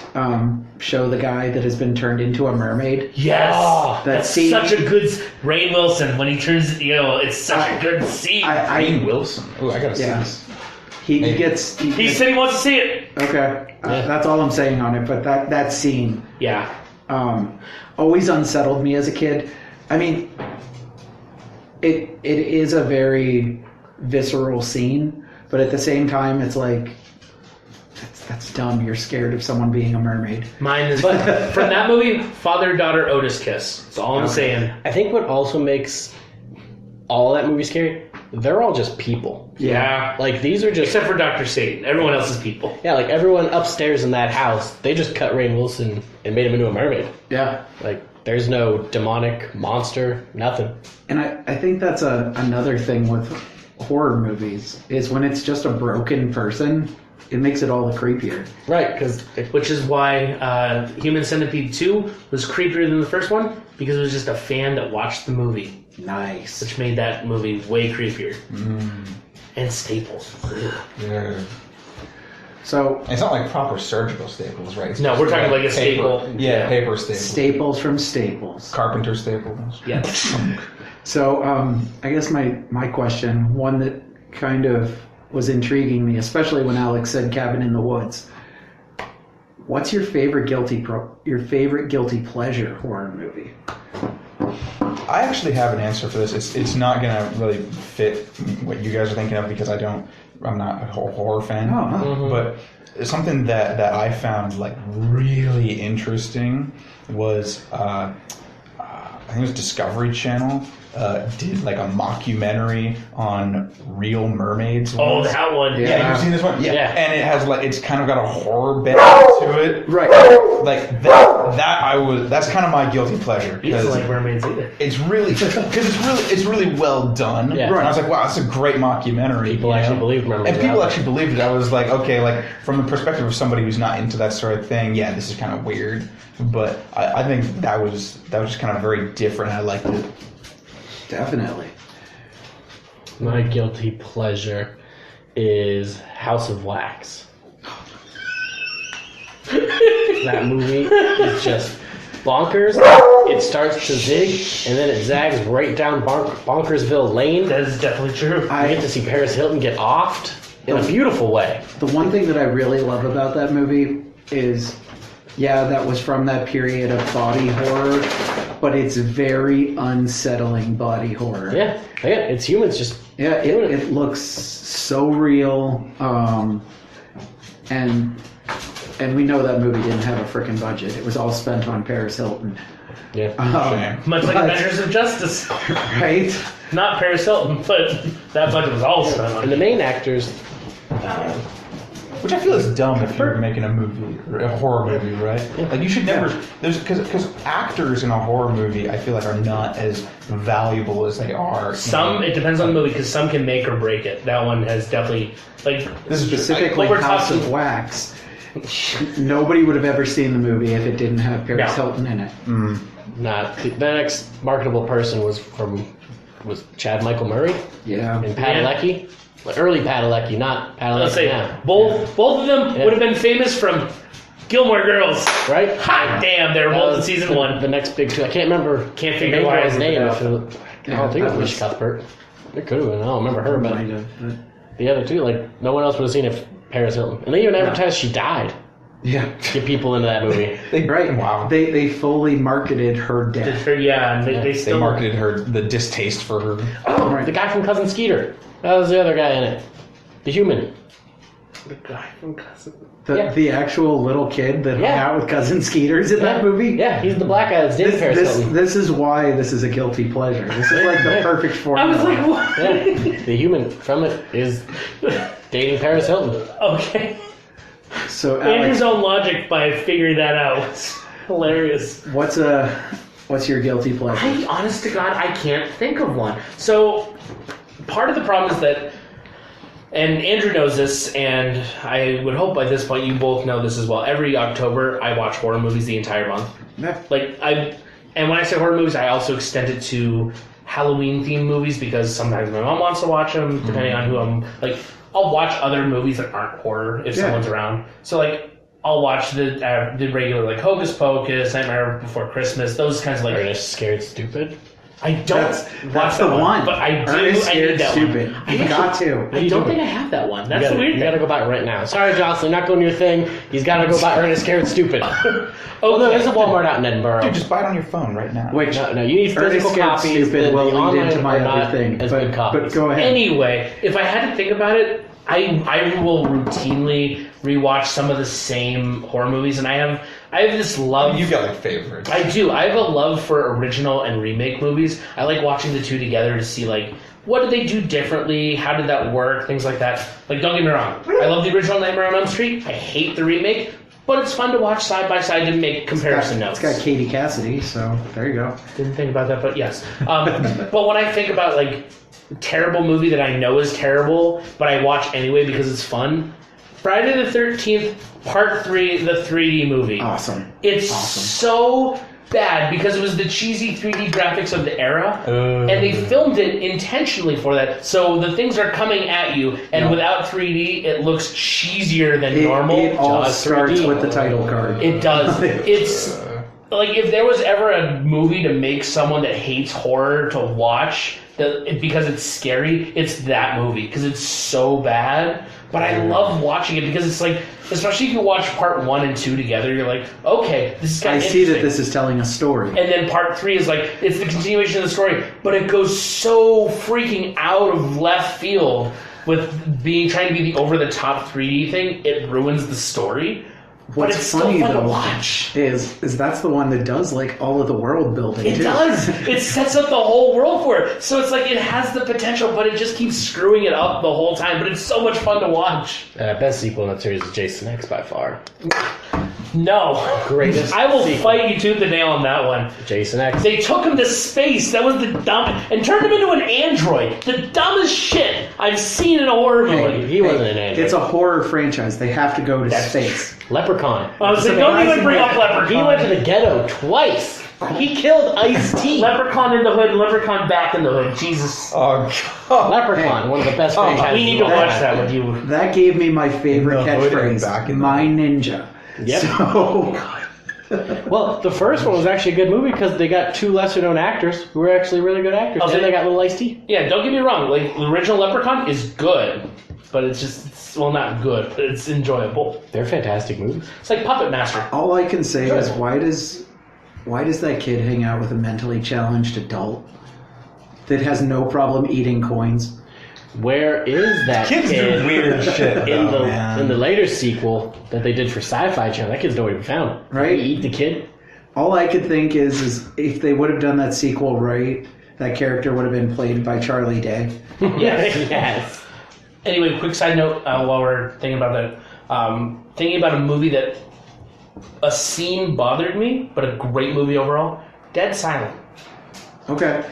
show the guy that has been turned into a mermaid. Yes. That's scene- such a good... Rainn Wilson, when he turns... it's such a good scene. Rainn Wilson. Oh, I gotta see this. He gets... He said he wants to see it. Okay. That's all I'm saying on it, but that scene... Yeah. Always unsettled me as a kid. I mean, it is a very visceral scene. But at the same time, it's like, that's dumb. You're scared of someone being a mermaid. Mine is... But from that movie, father-daughter Otis kiss. That's all I'm saying. I think what also makes all that movie scary, they're all just people. Yeah. Like, these are just... Except for Dr. Satan. Everyone else is people. Yeah, like, everyone upstairs in that house, they just cut Rainn Wilson and made him into a mermaid. Yeah. Like, there's no demonic monster, nothing. And I think that's another thing with horror movies, is when it's just a broken person, it makes it all the creepier. Right, because... Which is why Human Centipede 2 was creepier than the first one, because it was just a fan that watched the movie. Nice. Which made that movie way creepier. And staples. Yeah. So It's not like proper surgical staples, right? It's No, we're talking like a paper. staple. Yeah, paper staples. staples from Staples. Carpenter staples. Yeah. So I guess my question, one that kind of was intriguing me, especially when Alex said Cabin in the Woods. What's your favorite guilty pleasure horror movie? I actually have an answer for this. It's not gonna really fit what you guys are thinking of because I'm not a horror fan. But something that I found like really interesting was I think it was Discovery Channel did like a mockumentary on real mermaids. Oh, that one. Yeah, you've seen this one? Yeah. And it has like, it's kind of got a horror bent to it. Right. Like that's kind of my guilty pleasure. He doesn't like mermaids either. It's really, because it's really well done. Yeah. And I was like, wow, that's a great mockumentary. People actually believed mermaids. And people actually believed it. I was like, okay, like from the perspective of somebody who's not into that sort of thing, yeah, this is kind of weird. But I think that was just kind of very different. I liked it. Definitely. My guilty pleasure is House of Wax. That movie is just bonkers. It starts to zig, and then it zags right down Bonkersville Lane. That is definitely true. I get to see Paris Hilton get offed in a beautiful way. The one thing that I really love about that movie is, yeah, that was from that period of body horror, but it's very unsettling body horror. Yeah, it's humans just... Yeah, it looks so real, and we know that movie didn't have a freaking budget. It was all spent on Paris Hilton. Yeah. Much like Adventures of Justice. Right? Not Paris Hilton, but that budget was all spent on And the main actors... Which I feel is dumb if you're making a movie, a horror movie, right? Like you should never, because actors in a horror movie, I feel like are not as valuable as they are. It depends on the movie, because some can make or break it. That one has definitely, like... This is Specifically What we're House talking- of Wax. Nobody would have ever seen the movie if it didn't have Paris No. Hilton in it. Not the next marketable person was Chad Michael Murray Yeah. and Padalecki. Like early Padalecki, not Let's Padalecki say now. both of them would have been famous from Gilmore Girls. Right? Hot damn, they were both in season one. The next big two. I can't remember. Can't the figure main why girl's I name. remember If it, I Yeah, don't think it that was was- Mish Cuthbert. It could have been. I don't remember her, but Might have, but- the other two, like no one else would have seen it. Paris Hilton, and they even advertised she died. Yeah. To get people into that movie. Right. Wow. They fully marketed her death. Yeah, and they They still... marketed the distaste for her. Oh, Right. the guy from Cousin Skeeter. That was the other guy in it. The human. The guy from Cousin... The actual little kid that hung Yeah. out with Cousin Skeeters in that movie. Yeah, he's the black guy that's dating Paris Hilton. This is why this is a guilty pleasure. This is like the perfect I formula. was like, what? Yeah, the human from it is dating Paris Hilton. Okay. So Andrew's Alex, own logic by figuring that out was hilarious. what's your guilty pleasure? Honest to God, I can't think of one. So, part of the problem is that, and Andrew knows this, and I would hope by this point you both know this as well. Every October, I watch horror movies the entire month. Yeah. And when I say horror movies, I also extend it to Halloween themed movies because sometimes my mom wants to watch them, depending on who I'm like. I'll watch other movies that aren't horror if someone's around. So like, I'll watch the regular like Hocus Pocus, Nightmare Before Christmas, those kinds of like. Ernest Scared Stupid. I don't. That's the one. But I do. Ernest I need that Stupid. one. You got to. I don't think I have that one. That's the weird You thing. gotta go buy it right now. Sorry, Jocelyn, not going to your thing. He's gotta go buy Ernest Scared Stupid. Oh, no, there's a Walmart out in Edinburgh. Dude, just buy it on your phone right now. Which No, you need Ernest physical Scared copies. Stupid will lead into my other thing. As good copies. But go ahead. Anyway, if I had to think about it, I will routinely rewatch some of the same horror movies, and I have this love. You've got like favorites. I do. I have a love for original and remake movies. I like watching the two together to see like what did they do differently, how did that work, things like that. Like don't get me wrong, I love the original Nightmare on Elm Street. I hate the remake, but it's fun to watch side by side to make comparison notes. It's got Katie Cassidy, so there you go. Didn't think about that, but yes. But when I think about like terrible movie that I know is terrible, but I watch anyway because it's fun. Friday the 13th, Part 3, the 3D movie. Awesome. It's so bad because it was the cheesy 3D graphics of the era, and they filmed it intentionally for that. So the things are coming at you, and without 3D, it looks cheesier than normal. It all Jaws starts 3D. with the title card. It does. It's like if there was ever a movie to make someone that hates horror to watch because it's scary, it's that movie because it's so bad. But I love watching it because it's like, especially if you watch part 1 and 2 together, you're like, okay, this is kind I of see that this is telling a story. And then part 3 is like, it's the continuation of the story, but it goes so freaking out of left field with trying to be the over-the-top 3D thing. It ruins the story. But What's it's funny still fun though to watch. is that's the one that does like all of the world building. It too. does. It sets up the whole world for it. So it's like it has the potential, but it just keeps screwing it up the whole time. But it's so much fun to watch. Best sequel in that series is Jason X by far. No. Greatest I will sequel. fight you tooth and nail on that one. Jason X. They took him to space. That was the dumb... And turned him into an android. The dumbest shit I've seen in a horror movie. He wasn't an android. It's a horror franchise. They have to go to space. Leprechaun. I was like, don't even bring up Leprechaun. He went to the ghetto twice. He killed Ice-T. Leprechaun in the Hood, Leprechaun back in the Hood. Jesus. Oh, God. Leprechaun, one of the best franchises. We need to watch that with you. That gave me my favorite In the hood and catchphrase. back in the My ninja. Yep. So Well, the first one was actually a good movie because they got 2 lesser-known actors who were actually really good actors, Oh, so- and they got little Ice-T. Yeah, don't get me wrong. Like, the original Leprechaun is good. But it's just... well, not good, but it's enjoyable. They're fantastic movies. It's like Puppet Master. all I can say is why does that kid hang out with a mentally challenged adult that has no problem eating coins? Where is that Kids kid do weird shit, in though, man. the later sequel that they did for Sci-Fi Channel? That kid's nowhere to be found. Right. You eat the kid. All I could think is if they would have done that sequel right, that character would have been played by Charlie Day. Yes. Anyway, quick side note while we're thinking about that. Thinking about a movie that a scene bothered me, but a great movie overall. Dead Silent. Okay.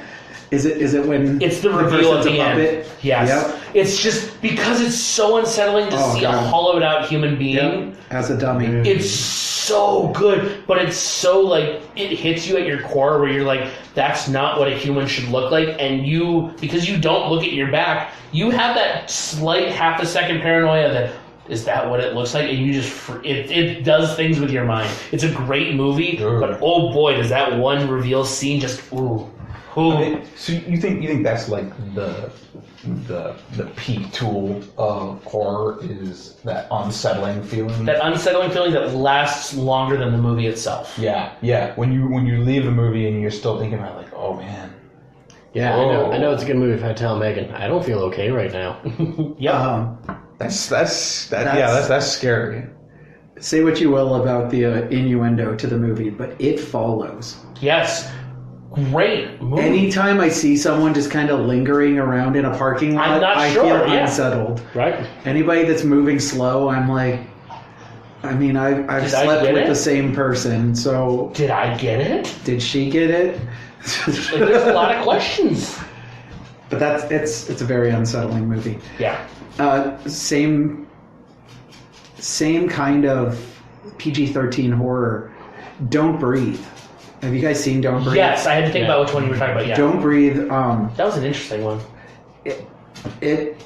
Is it when It's the reveal at person's a the end. puppet? Yes. Yep. It's just because it's so unsettling to Oh, see God. a hollowed out human being. Yep. As a dummy. It's so good, but it's so like it hits you at your core where you're like, that's not what a human should look like, and you, because you don't look at your back, you have that slight half a second paranoia that is that what it looks like, and you just it does things with your mind. It's a great movie, but oh boy, does that one reveal scene just ooh. So you think that's like the peak tool of horror is that unsettling feeling? That unsettling feeling that lasts longer than the movie itself. Yeah. When you leave the movie and you're still thinking about like, oh man. Yeah, I know it's a good movie if I tell Megan, I don't feel okay right now. Yeah. That's scary. Say what you will about the innuendo to the movie, but it follows. Yes. Great movie. Anytime I see someone just kind of lingering around in a parking lot, I'm not I sure, feel yeah. unsettled. Right? Anybody that's moving slow, I'm like, I mean, I've Did I slept get with it? the same person, so Did I get it? did she get it? Like, there's a lot of questions. But it's a very unsettling movie. Yeah. Same kind of PG-13 horror. Don't Breathe. Have you guys seen Don't Breathe? Yes, I had to think about which one you were talking about. Yeah, Don't Breathe. that was an interesting one. It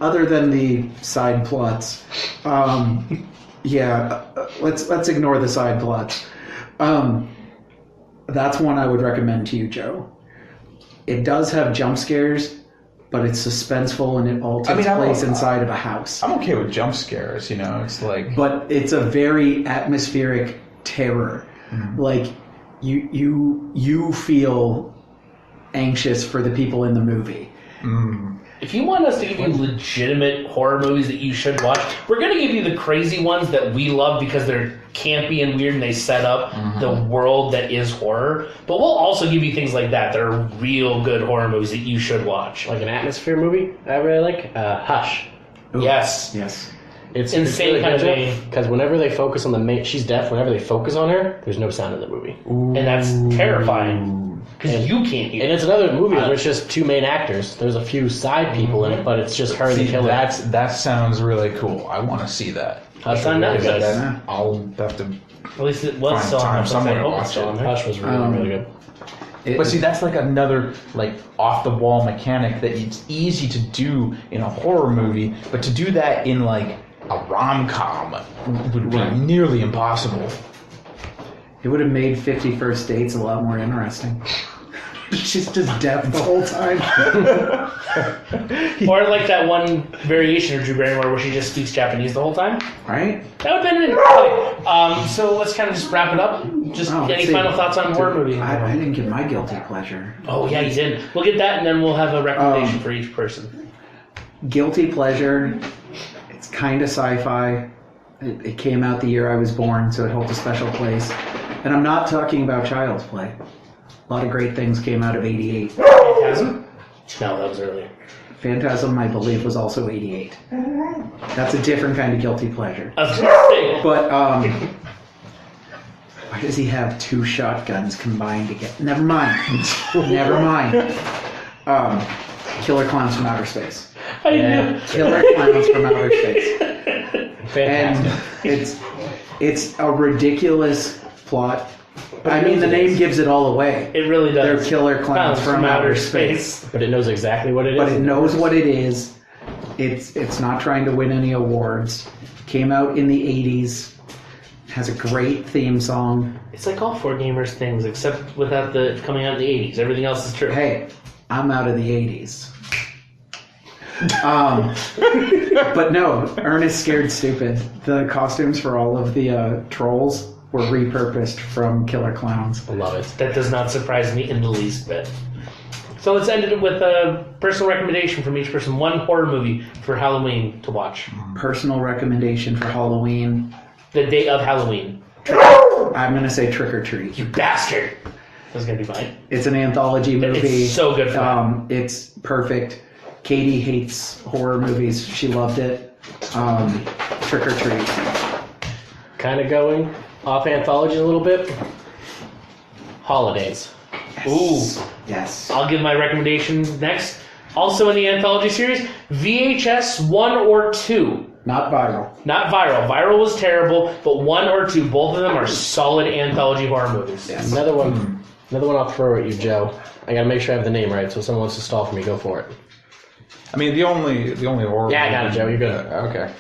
other than the side plots, let's ignore the side plots. That's one I would recommend to you, Joe. It does have jump scares, but it's suspenseful and it all takes place inside of a house. I'm okay with jump scares, you know. It's like, but it's a very atmospheric terror. Like you feel anxious for the people in the movie. If you want us to give you legitimate horror movies that you should watch, we're going to give you the crazy ones that we love because they're campy and weird and they set up the world that is horror. But we'll also give you things like that are real good horror movies that you should watch. Like an atmosphere movie I really like, Hush. Ooh. Yes. It's Insane really kind of good, vein. because whenever they focus on the main, she's deaf. Whenever they focus on her, there's no sound in the movie, And that's terrifying because you can't hear and it's another movie where it's just two main actors. There's a few side people in it, but it's just her and the killer. that sounds really cool. I want to see that. Hush on was really Netflix. good. I'll have to. At least it was Find still on time Netflix. somewhere I to hope watch it's still it. on there. Hush was really good. But see, that's like another like off the wall mechanic that it's easy to do in a horror movie, but to do that in like a rom-com would be nearly impossible. It would have made 50 First Dates a lot more interesting. She's just deaf the whole time. Or like that one variation of Drew Barrymore where she just speaks Japanese the whole time. Right? That would have been okay. So let's kind of just wrap it up. Just Oh, any let's see. final thoughts on horror movies? I didn't get my guilty pleasure. Oh yeah, you did. We'll get that, and then we'll have a recommendation for each person. Guilty pleasure. It's kind of sci-fi. It came out the year I was born, so it holds a special place. And I'm not talking about Child's Play. A lot of great things came out of '88. Phantasm? No, that was earlier. Phantasm, I believe, was also '88. That's a different kind of guilty pleasure. I was gonna say, But why does he have two shotguns combined together? Never mind. Never mind. Killer Clowns from Outer Space. I knew. Killer Clowns from Outer Space. Fantastic. And it's a ridiculous plot. I mean, the name gives it all away. It really does. They're killer clowns from outer space. But it knows exactly what it is. But it knows what it is. It's not trying to win any awards. Came out in the 80s. Has a great theme song. It's like all four Gamers things, except without the coming out in the 80s. Everything else is true. Hey, I'm out of the 80s. But no, Ernest Scared Stupid. The costumes for all of the trolls were repurposed from Killer Clowns. I love it. That does not surprise me in the least bit. So let's end it with a personal recommendation from each person. One horror movie for Halloween to watch. Personal recommendation for Halloween. The day of Halloween. I'm going to say Trick or Treat. You bastard! That's going to be fine. It's an anthology movie. It's so good for that. It's perfect. Katie hates horror movies. She loved it. Trick or Treat. Kind of going off anthology a little bit. Holidays. Ooh. Yes. I'll give my recommendations next. Also in the anthology series, VHS 1 or 2. Not viral. Not Viral. Viral was terrible, but 1 or 2, both of them are solid anthology horror movies. Yes. Another one I'll throw at you, Joe. I gotta make sure I have the name right, so if someone wants to stall for me, go for it. I mean, the only horror. Yeah, I got it, Joe. You're good. Okay.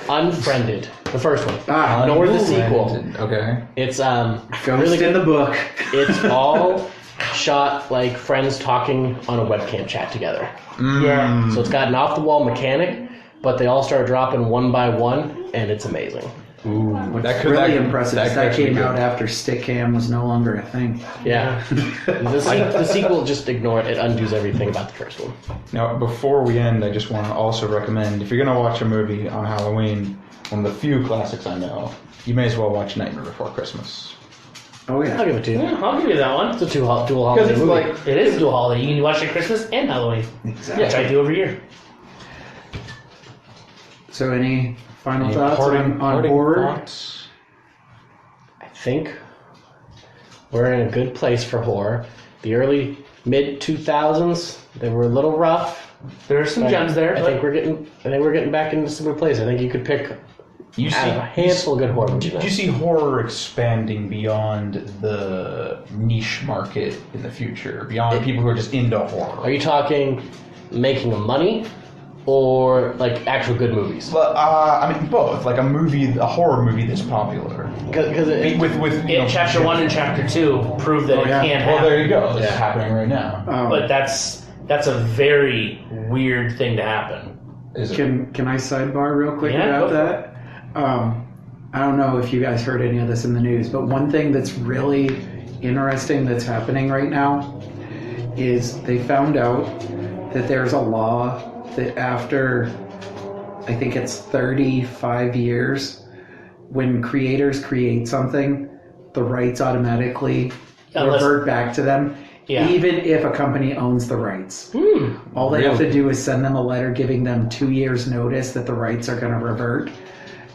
Unfriended, the first one. Ah, Nor the sequel. Okay. It's Ghost really in good. the book. It's all shot like friends talking on a webcam chat together. Yeah. So it's got an off-the-wall mechanic, but they all start dropping one by one, and it's amazing. Ooh, What's really impressive is that came out after Stickam was no longer a thing. Yeah. The sequel, just ignore it. It undoes everything about the first one. Now, before we end, I just want to also recommend, if you're going to watch a movie on Halloween, one of the few classics I know, you may as well watch Nightmare Before Christmas. Oh, I'll yeah. give it to you. Yeah, I'll give you that one. It's a dual holiday it's movie. like, It is a dual holiday. You can watch it Christmas and Halloween. Exactly. Which I do every year. So, any final thoughts parting on horror? thoughts? I think we're in a good place for horror. The early, mid-2000s, they were a little rough. There are some gems there. I think we're getting back into some good place. I think you could pick You see a handful of good horror movies. Do you see horror expanding beyond the niche market in the future? Beyond people who are just into horror? Are you talking making money or like actual good movies? Well, I mean both. Like a horror movie that's popular. Because With Chapter 1 and Chapter 2 prove that it can happen. Well, there you go. It's happening right now. But that's a very weird thing to happen. Can I sidebar real quick Yeah, about go for that? I don't know if you guys heard any of this in the news, but one thing that's really interesting that's happening right now is they found out that there's a law that after, I think it's 35 years, when creators create something, the rights automatically revert back to them, even if a company owns the rights. All they have to do is send them a letter giving them 2 years notice that the rights are going to revert,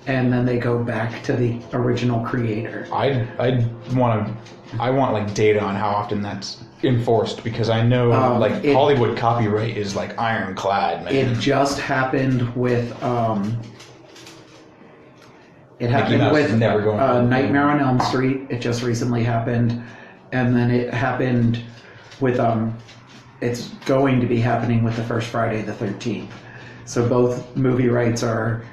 and then they go back to the original creator. I want like data on how often that's enforced, because I know Hollywood copyright is like ironclad, man. It just happened with Nightmare on Elm Street. It just recently happened, and then it happened with it's going to be happening with the first Friday the 13th. So both movie rights are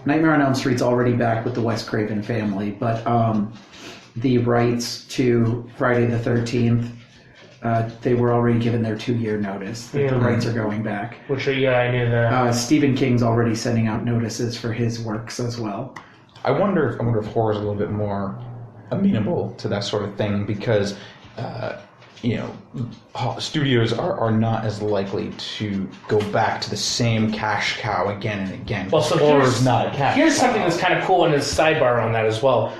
Nightmare on Elm Street's already back with the Wes Craven family, but the rights to Friday the 13th, they were already given their 2-year notice that the rights are going back. Which I knew that. Stephen King's already sending out notices for his works as well. I wonder if horror is a little bit more amenable to that sort of thing, because studios are not as likely to go back to the same cash cow again and again. Well, so horror's not a cash here's cow. something that's kind of cool, and a sidebar on that as well.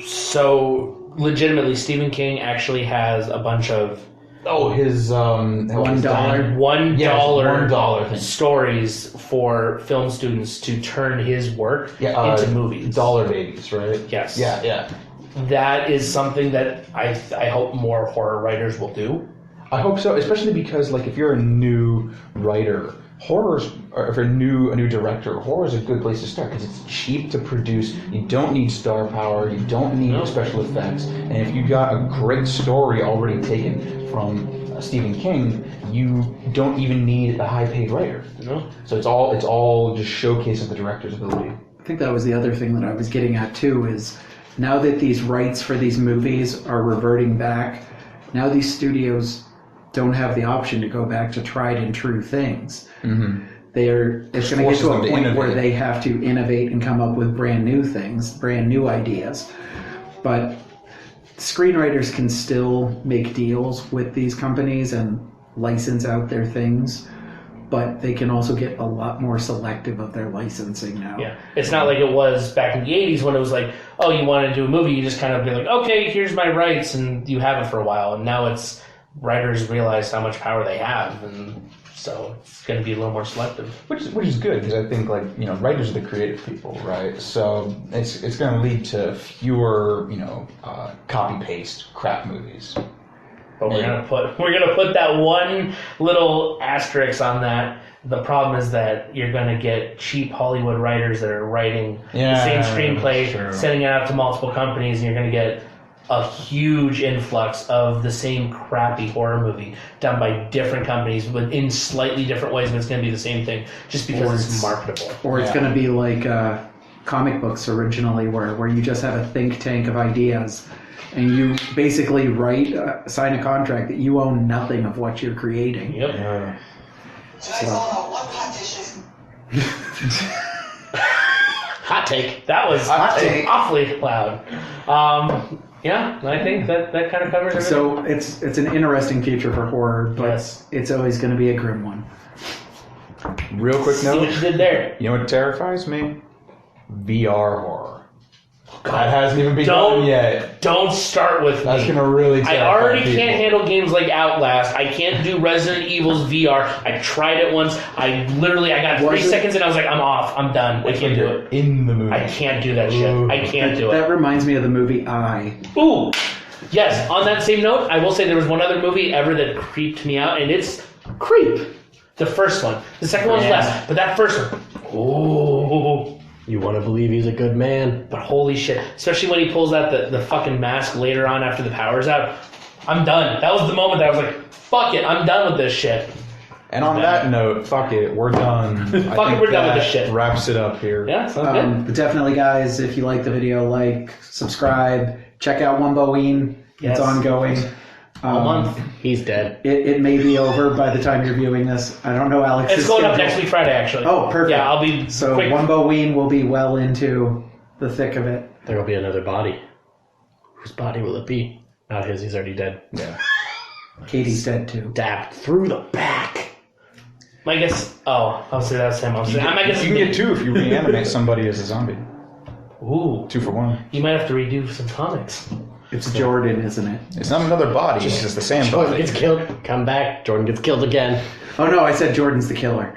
So legitimately, Stephen King actually has a bunch of his $1 thing. Stories for film students to turn his work into movies. Dollar babies, right? Yes. Yeah. That is something that I hope more horror writers will do. I hope so, especially because if you're a new writer, or if you're a new director, horror is a good place to start because it's cheap to produce. You don't need star power. You don't need special effects. And if you got a great story already taken from Stephen King, you don't even need a high-paid writer. No. So it's all just showcasing the director's ability. I think that was the other thing that I was getting at too, is now that these rights for these movies are reverting back, now these studios don't have the option to go back to tried and true things. Mm-hmm. It's going to get to a point where they have to innovate and come up with brand new things, brand new ideas. But screenwriters can still make deals with these companies and license out their things, but they can also get a lot more selective of their licensing now. Yeah, it's not like it was back in the 80s when it was like, oh, you want to do a movie, you just kind of be like, okay, here's my rights, and you have it for a while. And now it's writers realize how much power they have, and so it's going to be a little more selective. Which is good, because I think writers are the creative people, right? So it's going to lead to fewer copy paste crap movies. But we're gonna put that one little asterisk on that. The problem is that you're gonna get cheap Hollywood writers that are writing the same screenplay, sending it out to multiple companies, and you're gonna get a huge influx of the same crappy horror movie done by different companies, but in slightly different ways. But it's gonna be the same thing, just because it's marketable. Or it's gonna be like comic books originally, where you just have a think tank of ideas. And you basically sign a contract that you own nothing of what you're creating. Yep. Hot take. That was awfully loud. I think that kind of covers everything. So it's an interesting future for horror, but it's always going to be a grim one. Real quick note. See what you did there. You know what terrifies me? VR horror. That hasn't even begun yet. Don't start with That's me. going to really terrify I already people. can't handle games like Outlast. I can't do Resident Evil's VR. I tried it once. I got 3 seconds and I was like, I'm off. I'm done. I can't do it. In the movie. I can't do that shit. I can't do it. That reminds me of the movie I. Ooh. Yes. On that same note, I will say there was one other movie ever that creeped me out, and it's Creep. The first one. The second one's less, but that first one. Oh, You want to believe he's a good man. but holy shit! Especially when he pulls out the fucking mask later on after the power's out. I'm done. That was the moment that I was like, "Fuck it, I'm done with this shit." And on that note, fuck it, we're done. Fuck it, we're done with this shit. Wraps it up here. Yeah, sounds good. But definitely, guys, if you like the video, like, subscribe, check out Wumboween. Yes. It's ongoing. A month. He's dead. It may be over by the time you're viewing this. I don't know, Alex. It's going up next week Friday, actually. Oh, perfect. Yeah, I'll be So quick. Wumboween will be well into the thick of it. There will be another body. Whose body will it be? Not his. He's already dead. Yeah. Katie's dead too. Dabbed through the back. My guess. Oh, I'll say that's him. You can get 2 if you reanimate somebody as a zombie. Ooh, 2 for 1. you might have to redo some comics. It's Jordan, isn't it? It's not another body. It's just the same Jordan body. gets killed. Come back. Jordan gets killed again. Oh no, I said Jordan's the killer.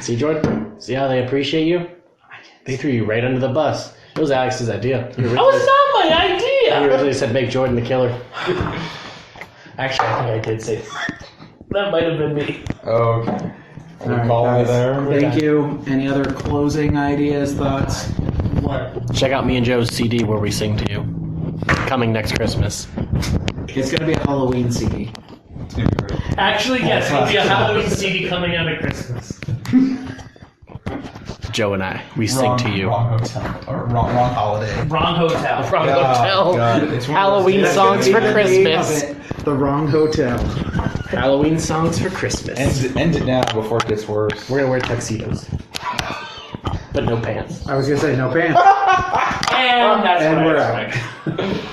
See, Jordan? See how they appreciate you? They threw you right under the bus. It was Alex's idea. He That was not my He idea. originally said make Jordan the killer. Actually, I think I did say that. That might have been me. Okay. We'll All right, call it guys. there. Thank you. Any other closing ideas, thoughts? What? Check out me and Joe's CD where we sing to you. Coming next Christmas. It's gonna be a Halloween CD. Actually, yes, it'll be a Halloween CD coming out at Christmas. Joe and I, we sing to you. Wrong hotel. Or wrong holiday. Wrong hotel. Wrong God, hotel. it's one of Halloween those- songs for That's the name of Christmas. it. The wrong hotel. Halloween songs for Christmas. End it now before it gets worse. We're gonna wear tuxedos, but no pants. I was gonna say no pants. And that's And what we're I out. expect.